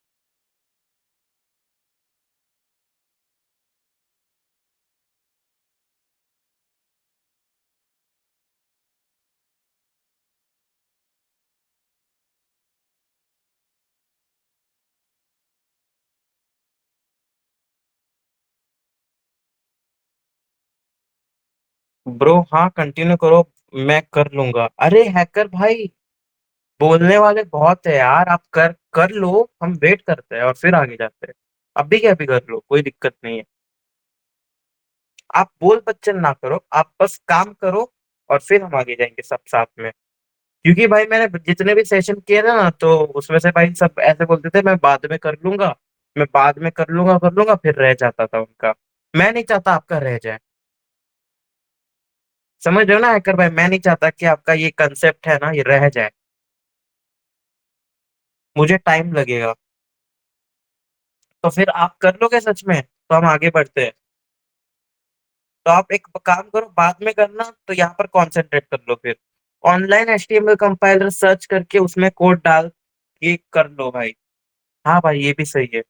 ब्रो हाँ कंटिन्यू करो, मैं कर लूंगा। अरे हैकर भाई, बोलने वाले बहुत है यार, आप कर कर लो, हम वेट करते हैं और फिर आगे जाते हैं। अभी क्या अभी कर लो, कोई दिक्कत नहीं है। आप बोल बच्चन ना करो, आप बस काम करो और फिर हम आगे जाएंगे सब साथ में। क्योंकि भाई मैंने जितने भी सेशन किए ना, तो उसमें से भाई सब ऐसे बोलते थे मैं बाद में कर लूंगा, मैं बाद में कर लूंगा, फिर रह जाता था उनका। मैं नहीं चाहता आपका रह जाए। समझ रहे हो ना हैकर भाई, मैं नहीं चाहता कि आपका ये कंसेप्ट है ना ये रह जाए। मुझे टाइम लगेगा। तो फिर आप कर लोगे सच में, तो हम आगे बढ़ते हैं। तो आप एक काम करो, बाद में करना तो यहाँ पर कंसंट्रेट कर लो फिर। ऑनलाइन एचटीएमएल कंपाइलर सर्च करके उसमें कोड डाल के कर लो भाई। हाँ भाई ये भी सही है।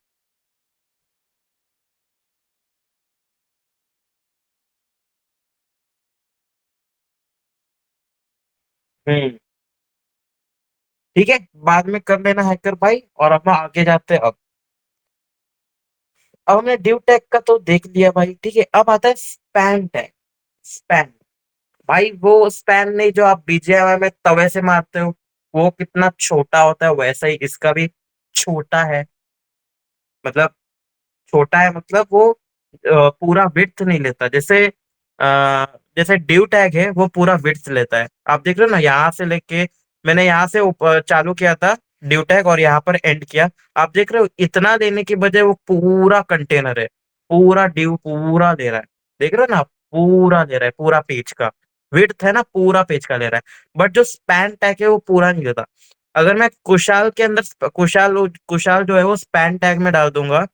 हम्म। ठीक है, बाद में कर लेना हैकर भाई, और अब हम आगे जाते हैं अब हमने ड्यू टैग का तो देख लिया भाई, ठीक है, अब आता है स्पैन टैग। स्पैन, भाई वो स्पैन नहीं जो आप बीजीएमआई में तवे से मारते हो, वो कितना छोटा होता है वैसा ही इसका भी छोटा है। मतलब छोटा है मतलब वो पूरा विड्थ नहीं लेता, जैसे ड्यू टैग है वो पूरा विड्थ लेता है। आप देख रहे हो ना, यहाँ से लेके मैंने यहाँ से चालू किया था ड्यू टैग और यहाँ पर एंड किया। आप देख रहे हो इतना देने की बजाय वो पूरा कंटेनर है, पूरा ड्यू पूरा ले रहा है। देख रहे हो ना आप, पूरा ले रहा है, पूरा पेज का विड्थ है ना, पूरा पेज का ले रहा है। बट जो स्पैन टैग है वो पूरा नहीं लेता। अगर मैं कुशाल के अंदर कुशाल कुशाल जो है वो स्पैन टैग में डाल दूंगा,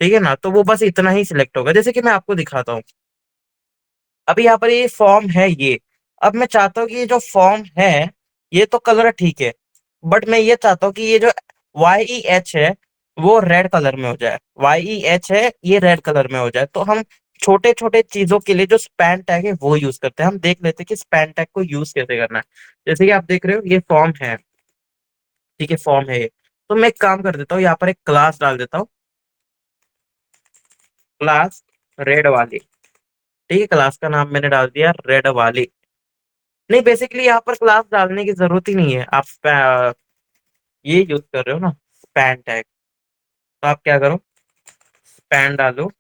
ठीक है ना, तो वो बस इतना ही सिलेक्ट होगा। जैसे कि मैं आपको दिखाता हूँ, अभी यहाँ पर ये फॉर्म है ये। अब मैं चाहता हूँ कि ये जो फॉर्म है, ये तो कलर ठीक है, बट मैं ये चाहता हूँ कि ये जो YEH है वो रेड कलर में हो जाए। YEH है ये रेड कलर में हो जाए, तो हम छोटे छोटे चीजों के लिए जो स्पैन टैग है वो यूज करते हैं। हम देख लेते हैं कि स्पैन टैग को यूज कैसे करना है। जैसे कि आप देख रहे हो ये फॉर्म है, ठीक है, फॉर्म है ये। तो मैं एक काम कर देता हूँ, यहाँ पर एक क्लास डाल देता हूँ, क्लास रेड वाली। ठीक है, क्लास का नाम मैंने डाल दिया रेड वाली। नहीं, बेसिकली यहाँ पर क्लास डालने की जरूरत ही नहीं है, आप ये यूज कर रहे हो ना स्पैन टैग। तो आप क्या करो, स्पैन डालो,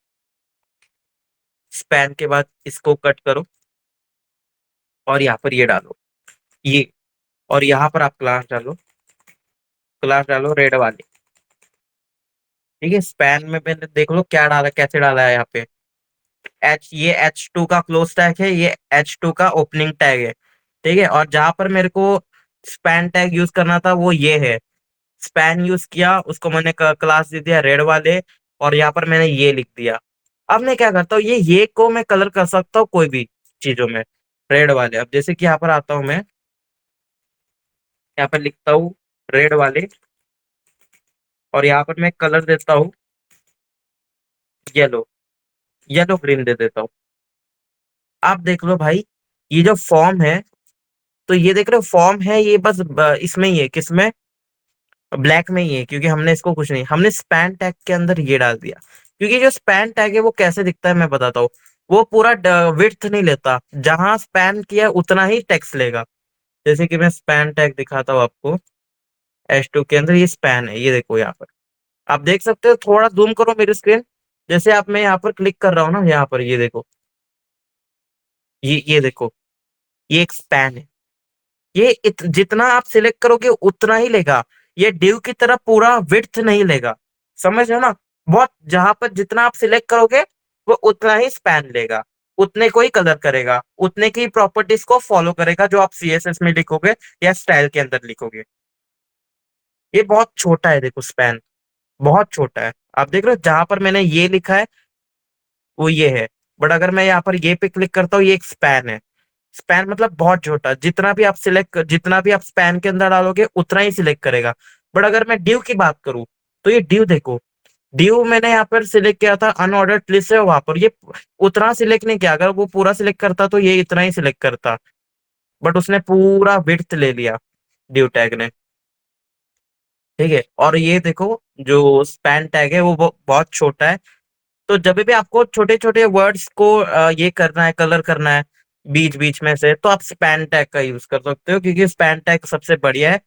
स्पैन के बाद इसको कट करो और यहाँ पर ये डालो, ये। और यहाँ पर आप क्लास डालो, क्लास डालो रेड वाली। ठीक है, स्पैन में मैंने देख लो क्या डाला, कैसे डाला है यहाँ पे। ये H2 का क्लोज टैग है, ये H2 का ओपनिंग टैग है। ठीक है, और जहां पर मेरे को स्पैन टैग यूज करना था वो ये है। स्पैन यूज किया, उसको मैंने क्लास दे दिया रेड वाले, और यहाँ पर मैंने ये लिख दिया। अब मैं क्या करता हूँ, ये को मैं कलर कर सकता हूँ कोई भी चीजों में, रेड वाले। अब जैसे कि यहाँ पर आता हूँ मैं, यहाँ पर लिखता हूँ रेड वाले, और यहाँ पर मैं कलर देता हूँ येलो, येलो ग्रीन दे देता हूँ। आप देख लो भाई, ये जो फॉर्म है, तो ये देख रहे हो फॉर्म है ये बस इसमें ही है, किसमें, ब्लैक में ही है, क्योंकि हमने इसको कुछ नहीं, हमने स्पैन टैग के अंदर ये डाल दिया। क्योंकि जो स्पैन टैग है वो कैसे दिखता है मैं बताता हूँ, वो पूरा विड्थ नहीं लेता, जहां स्पैन किया उतना ही टेक्स्ट लेगा। जैसे कि मैं स्पैन टैग दिखाता हूँ आपको, H2 के अंदर ये स्पैन है, ये देखो यहाँ पर आप देख सकते हो। थोड़ा जूम करो मेरी स्क्रीन, जैसे आप, मैं यहाँ पर क्लिक कर रहा हूँ ना, यहाँ पर ये देखो, ये देखो, ये एक स्पैन है। ये जितना आप सिलेक्ट करोगे उतना ही लेगा, ये डिव की तरह पूरा विड्थ नहीं लेगा। समझ रहे हो ना, बहुत, जहां पर जितना आप सिलेक्ट करोगे वो उतना ही स्पैन लेगा। उतने को ही कलर करेगा, उतने की प्रॉपर्टीज को फॉलो करेगा जो आप सीएसएस में लिखोगे या स्टाइल के अंदर लिखोगे। ये बहुत छोटा है, देखो स्पैन बहुत छोटा है। आप देख रहे हो जहां पर मैंने ये लिखा है वो ये है, बट अगर मैं यहाँ पर ये पे क्लिक करता हूँ ये एक स्पैन है। स्पैन मतलब बहुत छोटा, जितना भी आप स्पैन के अंदर डालोगे उतना ही सिलेक्ट करेगा। बट अगर मैं ड्यू की बात करूँ तो ये ड्यू देखो, ड्यू मैंने यहाँ पर सिलेक्ट किया था अनऑर्डर्ड लिस्ट से, वहां पर ये उतना सिलेक्ट नहीं किया, अगर वो पूरा सिलेक्ट करता तो ये इतना ही सिलेक्ट करता, बट उसने पूरा विड्थ ले लिया ड्यू टैग ने। ठीक है, और ये देखो जो स्पैन टैग है वो बहुत छोटा है। तो जब भी आपको छोटे छोटे वर्ड्स को ये करना है, कलर करना है बीच बीच में से, तो आप स्पैन टैग का यूज कर सकते हो, क्योंकि स्पैन टैग सबसे बढ़िया है।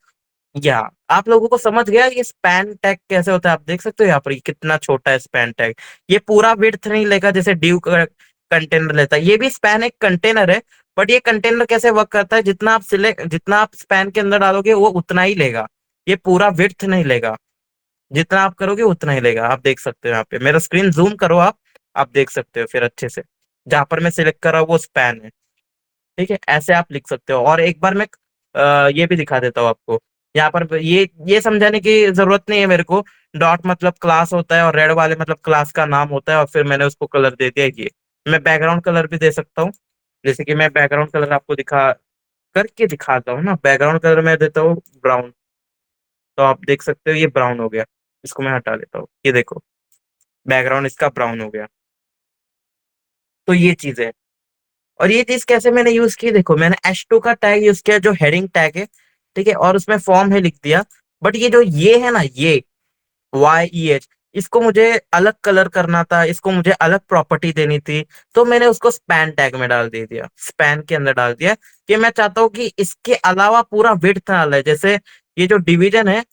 या आप लोगों को समझ गया ये स्पैन टैग कैसे होता है? आप देख सकते हो यहाँ पर ये कितना छोटा है स्पैन टैग। ये पूरा विड्थ नहीं लेगा जैसे ड्यू का कंटेनर लेता है, ये भी स्पैन एक कंटेनर है। बट ये कंटेनर कैसे वर्क करता है, जितना आप स्पैन के अंदर डालोगे वो उतना ही लेगा, ये पूरा विड्थ नहीं लेगा। जितना आप करोगे उतना ही लेगा। आप देख सकते हो यहाँ पे, मेरा स्क्रीन जूम करो आप देख सकते हो फिर अच्छे से, जहां पर मैं सिलेक्ट कर रहा हूँ वो स्पैन है। ठीक है, ऐसे आप लिख सकते हो। और एक बार मैं ये भी दिखा देता हूँ आपको। यहाँ पर ये समझाने की जरूरत नहीं है मेरे को। डॉट मतलब क्लास होता है और रेड वाले मतलब क्लास का नाम होता है, और फिर मैंने उसको कलर दे दिया ये। मैं बैकग्राउंड कलर भी दे सकता हूँ, जैसे कि मैं बैकग्राउंड कलर आपको दिखाता हूँ ना। बैकग्राउंड कलर मैं देता हूँ ब्राउन, तो आप देख सकते हो ये ब्राउन हो गया। इसको मैं हटा लेता हूँ, ये देखो बैकग्राउंड इसका ब्राउन हो गया। तो ये चीज है। और ये चीज कैसे मैंने यूज की, देखो मैंने H2 का टैग यूज किया जो हेडिंग टैग है। ठीक है, और उसमें फॉर्म है लिख दिया। बट ये जो ये है ना, ये YEH, इसको मुझे अलग कलर करना था, इसको मुझे अलग प्रॉपर्टी देनी थी। तो मैंने उसको स्पैन टैग में डाल दे दिया, स्पैन के अंदर डाल दिया कि मैं चाहता हूँ कि इसके अलावा पूरा विड्थ ना ले। जैसे ये जो डिवीजन है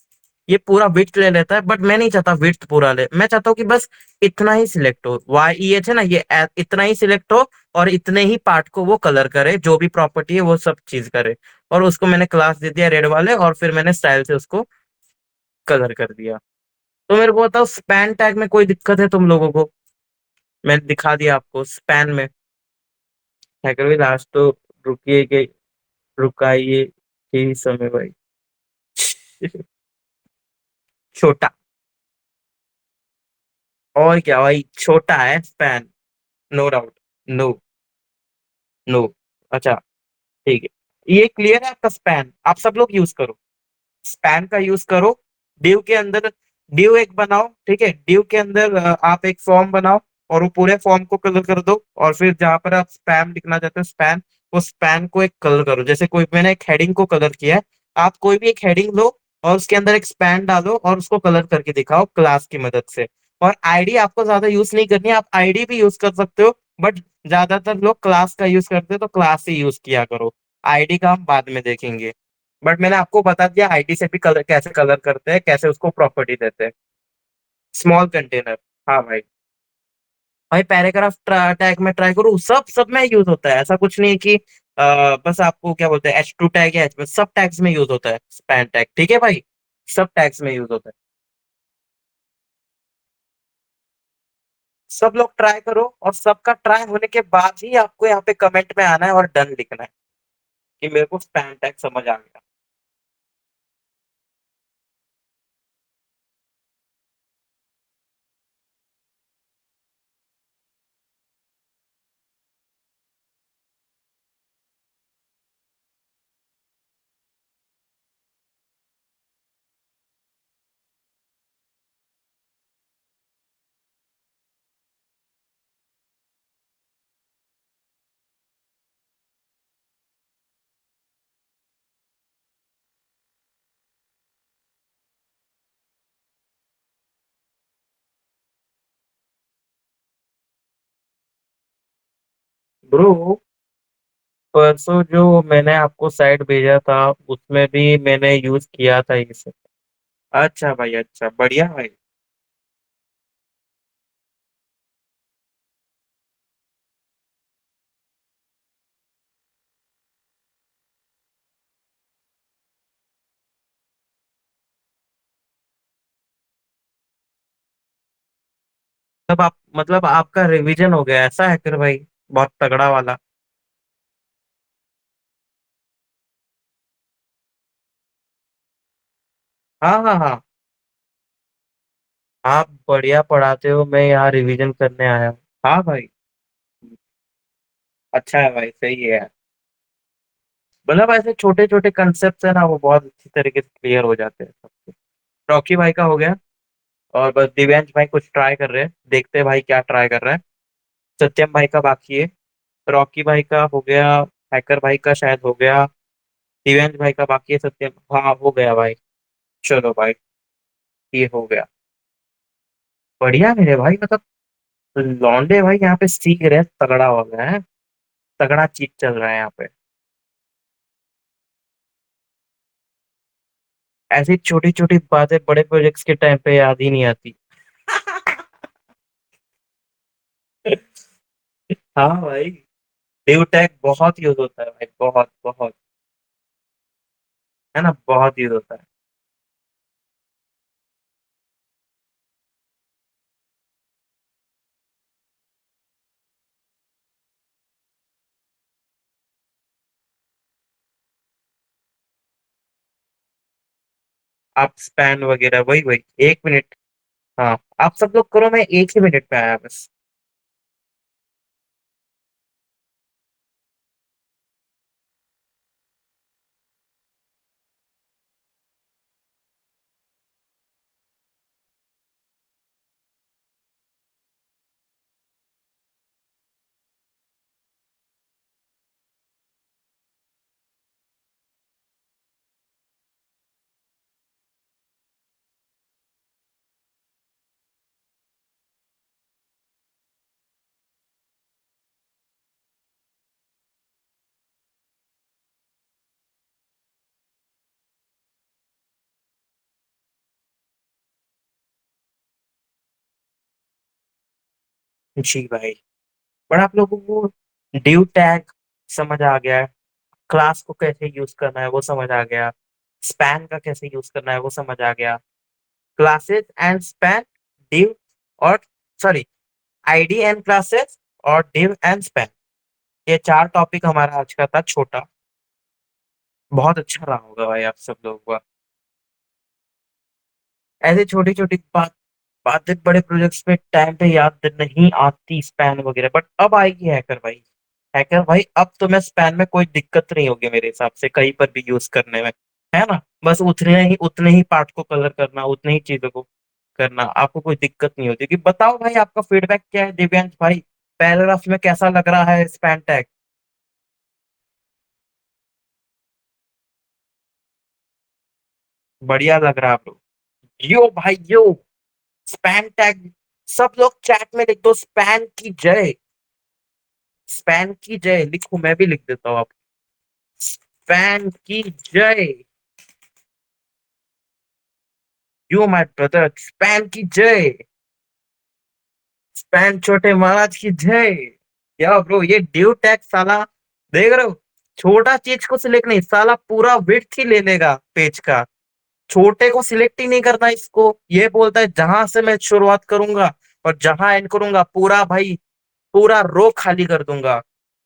ये पूरा विड्थ ले लेता है, बट मैं नहीं चाहता विड्थ पूरा ले, मैं चाहता हूँ कि बस इतना ही सिलेक्ट हो। YEH है ना, ये इतना ही सिलेक्ट हो और इतने ही पार्ट को वो कलर करे, जो भी प्रॉपर्टी है वो सब चीज करे। और उसको मैंने क्लास दे दिया रेड वाले, और फिर मैंने स्टाइल से उसको कलर कर दिया। तो मेरे को बताओ स्पैन टैग में कोई दिक्कत है तुम लोगों को? मैंने दिखा दिया आपको स्पैन में। हैकर भी लास्ट तो रुकिए के रुकाइए ही समय भाई। छोटा, और क्या भाई, छोटा है span, no doubt. No, no. अच्छा, ठीक है, ये क्लियर है आपका स्पैन, आप सब लोग यूज करो, स्पैन का यूज करो। डिव के अंदर डिव एक बनाओ, ठीक है, डिव के अंदर आप एक फॉर्म बनाओ और वो पूरे फॉर्म को कलर कर दो। और फिर जहां पर आप स्पैम लिखना चाहते हो स्पैन, वो स्पैन को एक कलर करो। जैसे कोई मैंने एक हेडिंग को कलर किया है, आप कोई भी एक हेडिंग लो और उसके अंदर एक स्पैन डालो और उसको कलर करके दिखाओ क्लास की मदद से। और आईडी आपको ज्यादा यूज नहीं करनी है, आप आईडी भी यूज कर सकते हो, बट ज्यादातर लोग क्लास का यूज करते हैं तो क्लास ही यूज किया करो। आईडी का हम बाद में देखेंगे। बट मैंने आपको बता दिया आईडी से भी कलर कैसे कलर करते हैं, कैसे उसको प्रॉपर्टी देते हैं। स्मॉल कंटेनर, हाँ भाई। भाई पैराग्राफ टैग में ट्राई करो, सब सब में यूज होता है, ऐसा कुछ नहीं है कि बस आपको क्या बोलते हैं H2 टैग या H में, सब टैग्स में यूज होता है स्पैन टैग। ठीक है भाई, सब टैग्स में यूज होता है। सब लोग ट्राई करो, और सबका ट्राई होने के बाद ही आपको यहाँ पे कमेंट में आना है और डन लिखना है कि मेरे को स्पैन टैग समझ आ गया। ब्रो, परसों जो मैंने आपको साइट भेजा था उसमें भी मैंने यूज किया था ये सब। अच्छा भाई, अच्छा बढ़िया भाई। मतलब आपका रिवीजन हो गया ऐसा है फिर भाई? बहुत तगड़ा वाला। हाँ हाँ हाँ। आप बढ़िया पढ़ाते हो, मैं यहाँ रिवीजन करने आया हूँ। हाँ भाई। अच्छा है भाई, सही है। मतलब ऐसे छोटे छोटे कंसेप्ट है ना, वो बहुत अच्छी तरीके से क्लियर हो जाते हैं सबके। रॉकी भाई का हो गया। और बस दिव्यांश भाई कुछ ट्राई कर रहे हैं, देखते हैं भाई क्या ट्राई कर रहा है। सत्यम भाई का बाकी है। रॉकी भाई का हो गया। हैकर भाई का शायद हो गया। दिव्यांश भाई का बाकी है, सत्यम हाँ हो गया भाई। चलो भाई, ये हो गया। बढ़िया मेरे भाई, मतलब लौंडे भाई यहाँ पे सीख रहे हैं, तगड़ा हो गया है। तगड़ा चीज चल रहा है यहाँ पे। ऐसी छोटी छोटी बातें बड़े प्रोजेक्ट्स के टाइम पे याद ही नहीं आती। हाँ भाई। ड्यू टैग बहुत यूज होता है भाई, बहुत बहुत। है ना, बहुत यूज होता है। आप स्पैन वगैरह, वही वही 1 मिनट। हाँ, आप सब लोग करो, मैं 1 ही मिनट पे आया बस। जी भाई। पर आप लोगों को ड्यू टैग समझ आ गया है। क्लास को कैसे यूज करना है वो समझ आ गया। स्पैन का कैसे यूज करना है वो समझ आ गया। क्लासेस एंड स्पैन, div और, सॉरी, आईडी एंड क्लासेस और div एंड स्पैन। ये 4 टॉपिक हमारा आज का था, छोटा। बहुत अच्छा रहा होगा भाई आप सब लोगों का। ऐसे छोटी छोटी बातें बड़े प्रोजेक्ट्स में टाइम पे याद नहीं आती, स्पैन वगैरह, बट अब आएगी हैकर भाई। हैकर भाई, अब तो मैं स्पैन में कोई दिक्कत नहीं होगी मेरे हिसाब से, कहीं पर भी यूज करने में। है ना। बस उतने ही पार्ट को कलर करना, उतने ही चीजों को करना, आपको कोई दिक्कत नहीं होती। कि बताओ भाई, आपका फीडबैक क्या है दिव्यांश भाई। पैराग्राफ में कैसा लग रहा है स्पैन टैग। बढ़िया लग रहा है ब्रो। यो भाई यो। Span tag. सब लोग चैट में लिख दो, स्पैन की जय। स्पैन की जय लिखो, मैं भी लिख देता हूँ आप। स्पैन की जय। यो माय ब्रदर, स्पैन की जय। स्पैन छोटे महाराज की जय। या ब्रो, ये ड्यू टैक्स साला, देख रहे हो। छोटा चीज को सिलेक्ट नहीं, साला पूरा विड्थ ही ले लेगा पेज का। छोटे को सिलेक्ट ही नहीं करना इसको, ये बोलता है जहां से मैं शुरुआत करूंगा और जहां एंड करूंगा, पूरा भाई, पूरा रो खाली कर दूंगा।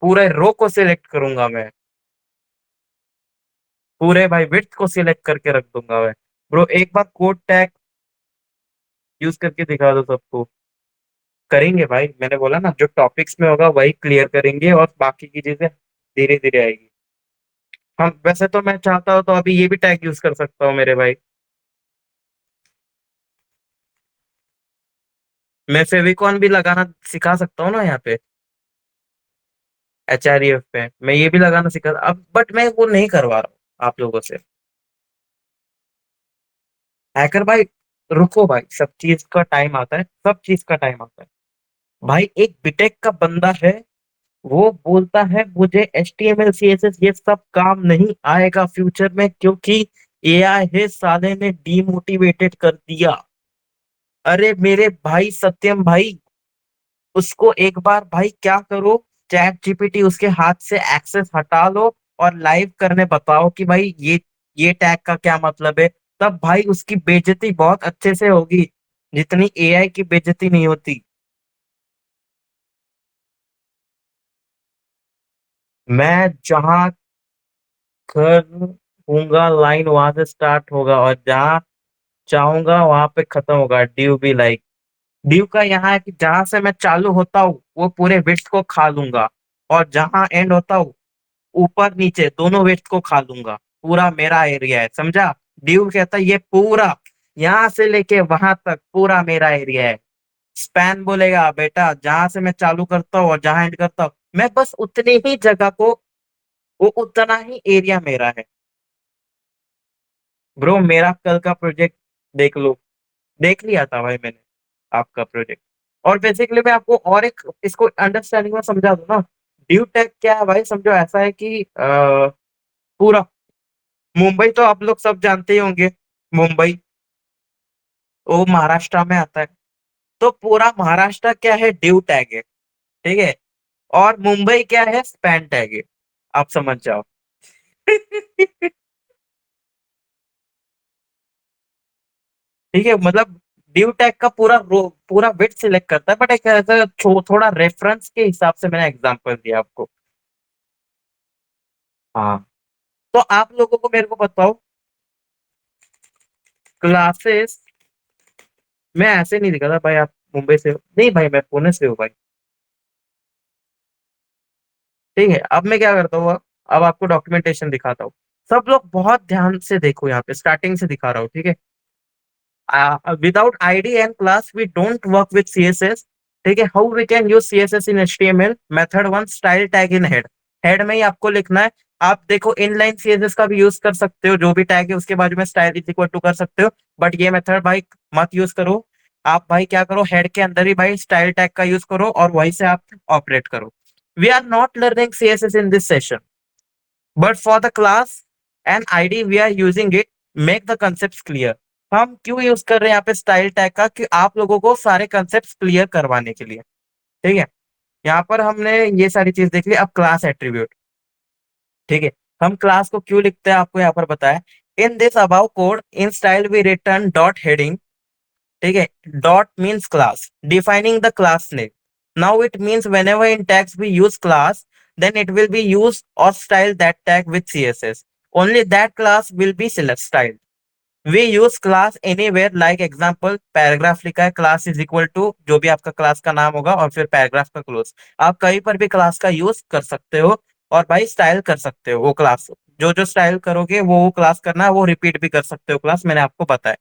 पूरे रो को सिलेक्ट करूंगा मैं। पूरे भाई विड्थ को सिलेक्ट करके रख दूंगा मैं। ब्रो, एक बार कोड टैग यूज करके दिखा दो सबको। करेंगे भाई, मैंने बोला ना, जो टॉपिक्स में होगा वही क्लियर करेंगे, और बाकी की चीजें धीरे धीरे आएगी। हम वैसे तो मैं चाहता हूँ तो अभी ये भी टैग यूज कर सकता हूँ मेरे भाई। मैं फेविकॉन भी लगाना सिखा सकता हूँ ना यहाँ पे। HREF पे मैं ये भी लगाना सिखा अब, बट मैं वो नहीं करवा रहा हूँ आप लोगों से। हैकर भाई, रुको भाई, सब चीज का टाइम आता है, सब चीज का टाइम आता है। भाई एक बीटेक का बंदा है, वो बोलता है मुझे HTML CSS ये सब काम नहीं आएगा फ्यूचर में, क्योंकि AI है साले ने डीमोटिवेटेड कर दिया। अरे मेरे भाई सत्यम भाई, उसको एक बार भाई क्या करो, ChatGPT उसके हाथ से एक्सेस हटा लो और लाइव करने बताओ कि भाई ये टैग का क्या मतलब है। तब भाई उसकी बेइज्जती बहुत अच्छे से होगी, जितनी AI की बेइज्जती नहीं होती। मैं जहां कर हूंगा लाइन वहां से स्टार्ट होगा और जहां चाहूंगा वहां पे खत्म होगा, ड्यू बी लाइक। ड्यू का यहाँ है कि जहां से मैं चालू होता हूँ वो पूरे विड्थ को खा लूंगा, और जहां एंड होता हूँ ऊपर नीचे दोनों वेस्ट को खा लूंगा। पूरा मेरा एरिया है, समझा? ड्यू कहता है ये पूरा यहाँ से लेके वहां तक पूरा मेरा एरिया है। स्पैन बोलेगा बेटा जहां से मैं चालू करता हूँ और जहां एंड करता हूँ मैं बस उतनी ही जगह को, वो उतना ही एरिया मेरा है। ब्रो मेरा कल का प्रोजेक्ट देख लो, देख लिया था भाई मैंने आपका प्रोजेक्ट। और बेसिकली मैं आपको और एक इसको अंडरस्टैंडिंग में समझा दूं ना। ड्यू टेक क्या है भाई, समझो ऐसा है कि पूरा मुंबई तो आप लोग सब जानते ही होंगे। मुंबई वो महाराष्ट्र में आता है, तो पूरा महाराष्ट्र क्या है, ड्यू टैग है। ठीक है, और मुंबई क्या है, स्पैन टैग है। आप समझ जाओ। ठीक है, मतलब ड्यू टैग का पूरा पूरा बिट सिलेक्ट करता है, बट एक ऐसा थोड़ा रेफरेंस के हिसाब से मैंने एग्जांपल दिया आपको। हाँ, तो आप लोगों को मेरे को बताओ, क्लासेस मैं ऐसे नहीं दिखा था भाई आप मुंबई से हो, नहीं भाई मैं पुणे से हूँ भाई। ठीक है, अब मैं क्या करता हूँ, अब आपको डॉक्यूमेंटेशन दिखाता हूँ। सब लोग बहुत ध्यान से देखो, यहाँ पे स्टार्टिंग से दिखा रहा हूँ, ठीक है? Without ID and class, we don't work with CSS. ठीक है, how we can use CSS in HTML? Method one, style tag in head. Head में ही आपको लिखना है। आप देखो इनलाइन सीएसएस का भी यूज कर सकते हो, जो भी टैग है उसके बाजू में स्टाइल इज इक्वल टू कर सकते हो, बट ये मेथड भाई मत यूज करो। आप भाई क्या करो, हेड के अंदर ही भाई स्टाइल टैग का यूज करो और वहीं से आप ऑपरेट करो। We are not learning CSS in this session, but for the class and ID we are using it, make the concept clear. हम क्यों यूज कर रहे हैं यहाँ पे स्टाइल टैग का, कि आप लोगों को सारे कंसेप्ट क्लियर करवाने के लिए। ठीक है, यहाँ पर हमने ये सारी चीज देख ली। अब क्लास एट्रीब्यूट, ठीक है, हम क्लास को क्यों लिखते हैं आपको यहाँ पर बताया। In this above code in style we return dot heading. ठीक है, dot means class defining the class name. Now it means whenever in tags we use class, then it will be used or style that tag with CSS. Only that class will be select styled. We use class anywhere, like example paragraph लिखा है, class is equal to जो भी आपका class का नाम होगा और फिर पैराग्राफ का क्लोज। आप कहीं पर भी क्लास का यूज कर सकते हो और भाई स्टाइल कर सकते हो। वो क्लास जो जो स्टाइल करोगे वो क्लास करना है, वो रिपीट भी कर सकते हो क्लास, मैंने आपको बताया।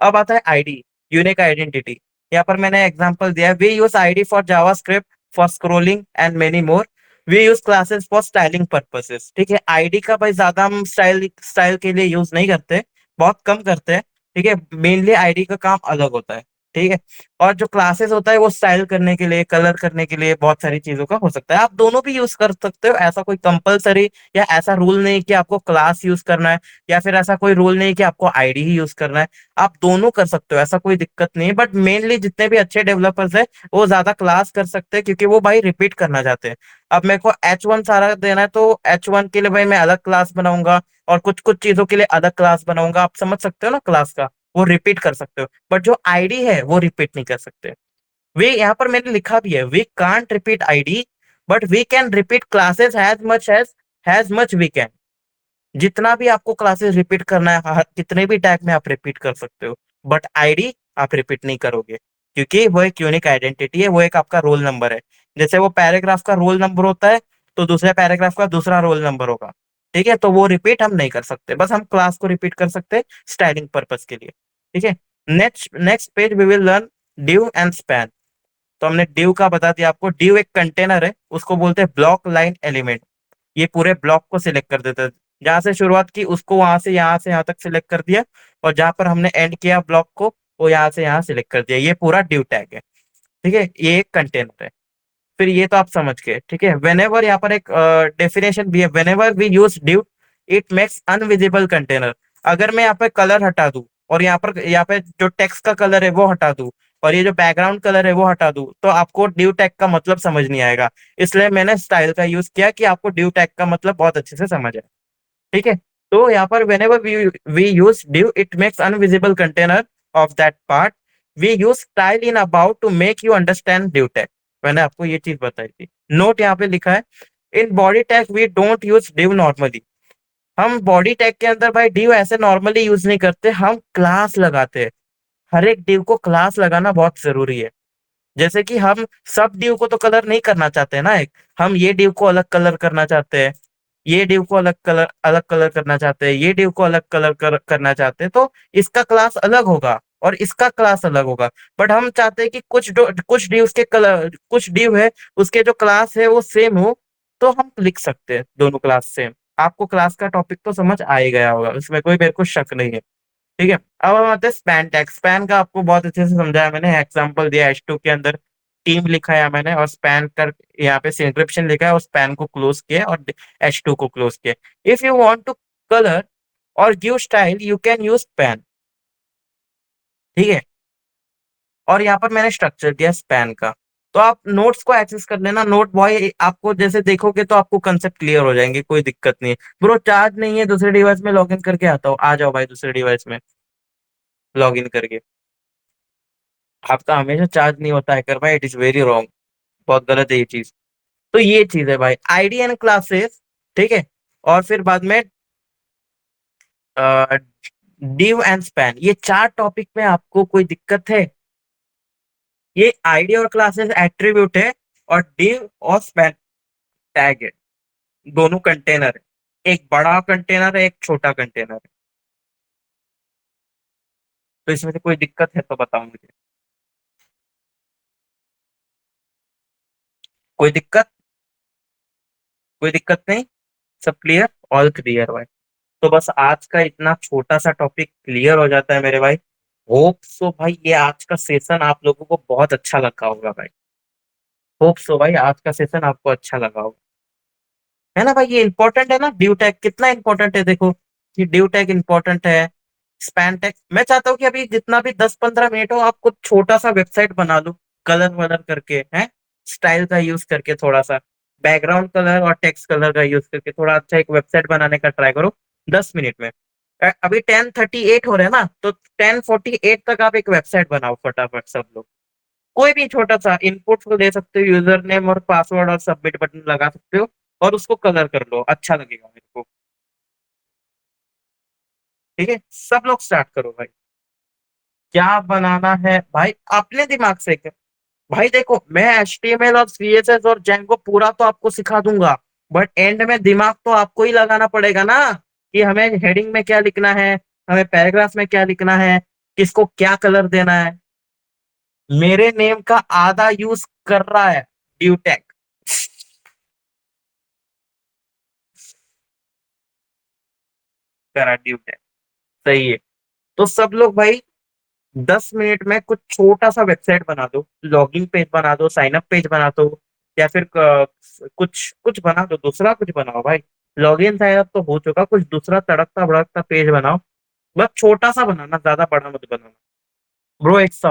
अब आता है आईडी, यूनिक आइडेंटिटी। यहाँ पर मैंने एग्जांपल दिया है, we use ID for JavaScript, for scrolling and many more. We use classes for styling purposes. ठीक है, आईडी का भाई ज्यादा हम स्टाइल स्टाइल के लिए यूज नहीं करते, बहुत कम करते हैं। ठीक है, मेनली आईडी का काम अलग होता है। ठीक है, और जो क्लासेस होता है वो स्टाइल करने के लिए, कलर करने के लिए, बहुत सारी चीजों का हो सकता है। आप दोनों भी यूज कर सकते हो, ऐसा कोई कंपलसरी या ऐसा रूल नहीं कि आपको क्लास यूज करना है, या फिर ऐसा कोई रूल नहीं कि आपको आईडी ही यूज करना है। आप दोनों कर सकते हो, ऐसा कोई दिक्कत नहीं है। बट मेनली जितने भी अच्छे डेवलपर्स है वो ज्यादा क्लास कर सकते हैं, क्योंकि वो भाई रिपीट करना चाहते हैं। अब मेरे को H1 सारा देना है तो H1 के लिए भाई मैं अलग क्लास बनाऊंगा, और कुछ कुछ चीजों के लिए अलग क्लास बनाऊंगा। आप समझ सकते हो ना, क्लास का वो रिपीट कर सकते हो, बट जो आईडी है वो रिपीट नहीं कर सकते। वे यहाँ पर मैंने लिखा भी है, we can't repeat ID, but we can repeat classes as much we can. जितना भी आपको क्लासेस रिपीट करना है, कितने भी टैग में आप रिपीट कर सकते हो, बट आईडी आप रिपीट नहीं करोगे, क्योंकि वो एक यूनिक आइडेंटिटी है, वो एक आपका रोल नंबर है। जैसे वो पैराग्राफ का रोल नंबर होता है, तो दूसरे पैराग्राफ का दूसरा रोल नंबर होगा। ठीक है, तो वो रिपीट हम नहीं कर सकते, बस हम क्लास को रिपीट कर सकते हैं स्टाइलिंग पर्पज के लिए। ठीक है, next next page we will learn div and span. तो हमने ड्यू का बता दिया आपको। ड्यू एक कंटेनर है, उसको बोलते हैं ब्लॉक लाइन एलिमेंट। ये पूरे ब्लॉक को सिलेक्ट कर देता है, जहां से शुरुआत की उसको वहां से यहाँ तक सिलेक्ट कर दिया, और जहां पर हमने एंड किया ब्लॉक को वो यहाँ से यहाँ सिलेक्ट कर दिया। ये पूरा ड्यू टैग है। ठीक है, ये एक कंटेनर है। फिर ये तो आप समझ गए। ठीक है, वेनेवर यहाँ पर एक डेफिनेशन भी है, whenever we use div it makes an invisible container. अगर मैं यहाँ पे कलर हटा दूं और यहाँ पे जो टेक्स्ट का कलर है वो हटा दूं, और ये जो बैकग्राउंड कलर है वो हटा दूं, तो आपको ड्यू टैग का मतलब समझ नहीं आएगा। इसलिए मैंने स्टाइल का यूज किया कि आपको ड्यू टैग का मतलब बहुत अच्छे से समझ आए। ठीक है, तो यहाँ पर whenever we use div it makes unvisible container of that part. We use style in about to make you understand div tag। मैंने आपको ये चीज बताई थी। नोट यहाँ पे लिखा है, in body tag we don't use div normally. हम बॉडी टैग के अंदर भाई div ऐसे नॉर्मली यूज नहीं करते, हम क्लास लगाते हैं। हर एक div को क्लास लगाना बहुत जरूरी है। जैसे कि हम सब div को तो कलर नहीं करना चाहते ना, एक हम ये div को अलग कलर करना चाहते हैं, ये div को अलग कलर करना चाहते हैं, ये div को अलग करना चाहते हैं, तो इसका क्लास अलग होगा और इसका क्लास अलग होगा। बट हम चाहते हैं कि कुछ divs के कलर, कुछ div है उसके जो क्लास है वो सेम हो, तो हम लिख सकते हैं दोनों क्लास सेम। आपको क्लास का टॉपिक तो समझ आ ही गया होगा, उसमें कोई मेरे को शक नहीं है। ठीक है, अब हम आते हैं स्पैन टैग। स्पैन का आपको बहुत अच्छे से समझाया मैंने, एग्जांपल दिया H2 के अंदर टीम लिखा है मैंने, और स्पैन कर यहाँ पे इंक्रिप्शन लिखा है, और स्पैन को क्लोज किया और H2 को क्लोज किया। If you want to colour और give style you can use span. ठीक है, और यहाँ पर मैंने स्ट्रक्चर दिया स्पैन का। तो आप नोट्स को एक्सेस कर लेना, नोट बॉय आपको जैसे देखोगे तो आपको कंसेप्ट क्लियर हो जाएंगे, कोई दिक्कत नहीं है। ब्रो चार्ज नहीं है, दूसरे डिवाइस में लॉग इन करके आता हूँ, आ जाओ भाई दूसरे डिवाइस में लॉग इन करके। आपका हमेशा चार्ज नहीं होता है कर भाई, इट इज वेरी रॉन्ग, बहुत गलत है ये चीज। तो ये चीज है भाई, आईडी एंड क्लासेस। ठीक है, और फिर बाद में डिव एंड स्पैन, ये चार टॉपिक में आपको कोई दिक्कत है? ये आईडी और क्लासेस एट्रीब्यूट है, और डिव और स्पैन टैग है, दोनों कंटेनर है। एक बड़ा कंटेनर है, एक छोटा कंटेनर है। तो इसमें से कोई दिक्कत है तो बताओ मुझे। कोई दिक्कत? कोई दिक्कत नहीं, सब क्लियर, ऑल क्लियर भाई। तो बस आज का इतना छोटा सा टॉपिक क्लियर हो जाता है मेरे भाई। होप सो भाई ये आज का सेशन आप लोगों को बहुत अच्छा लगा होगा भाई। होप सो भाई आज का सेशन आपको अच्छा लगा होगा, है ना भाई? ये इंपॉर्टेंट है ना, ड्यू टैग कितना इंपॉर्टेंट है देखो, कि ड्यू टैग इंपॉर्टेंट है, स्पैन टैग। मैं चाहता हूँ कि अभी जितना भी 10-15 मिनट हो, आपको छोटा सा वेबसाइट बना लो, कलर वलर करके है, स्टाइल का यूज करके, थोड़ा सा बैकग्राउंड कलर और टेक्स्ट कलर का यूज करके थोड़ा अच्छा एक वेबसाइट बनाने का ट्राई करो 10 मिनट में। अभी 10:38 हो रहा है ना, तो 10:48 तक आप एक वेबसाइट बनाओ फटाफट सब लोग। कोई भी छोटा सा इनपुट को दे सकते हो, यूजर नेम और पासवर्ड और सबमिट बटन लगा सकते हो, और उसको कलर कर लो, अच्छा लगेगा मेरे को। ठीक है, सब लोग स्टार्ट करो भाई। क्या बनाना है भाई अपने दिमाग से कर। भाई देखो, मैं HTML और CSS और Django पूरा तो आपको सिखा दूंगा, बट एंड में दिमाग तो आपको ही लगाना पड़ेगा ना, कि हमें हेडिंग में क्या लिखना है, हमें पैराग्राफ में क्या लिखना है, किसको क्या कलर देना है। मेरे नेम का आधा यूज कर रहा है ड्यूटेक। करा ड्यूटेक, सही है। तो सब लोग भाई 10 मिनट में कुछ छोटा सा वेबसाइट बना दो, लॉगिन पेज बना दो, साइन अप पेज बना दो, या फिर कुछ कुछ बना दो, दूसरा कुछ बनाओ भाई। लॉगिन साइन अप तो हो चुका, कुछ दूसरा तड़कता भड़कता पेज बनाओ। बस छोटा सा बनाना, ज्यादा बड़ा मत बनाना। ब्रो एक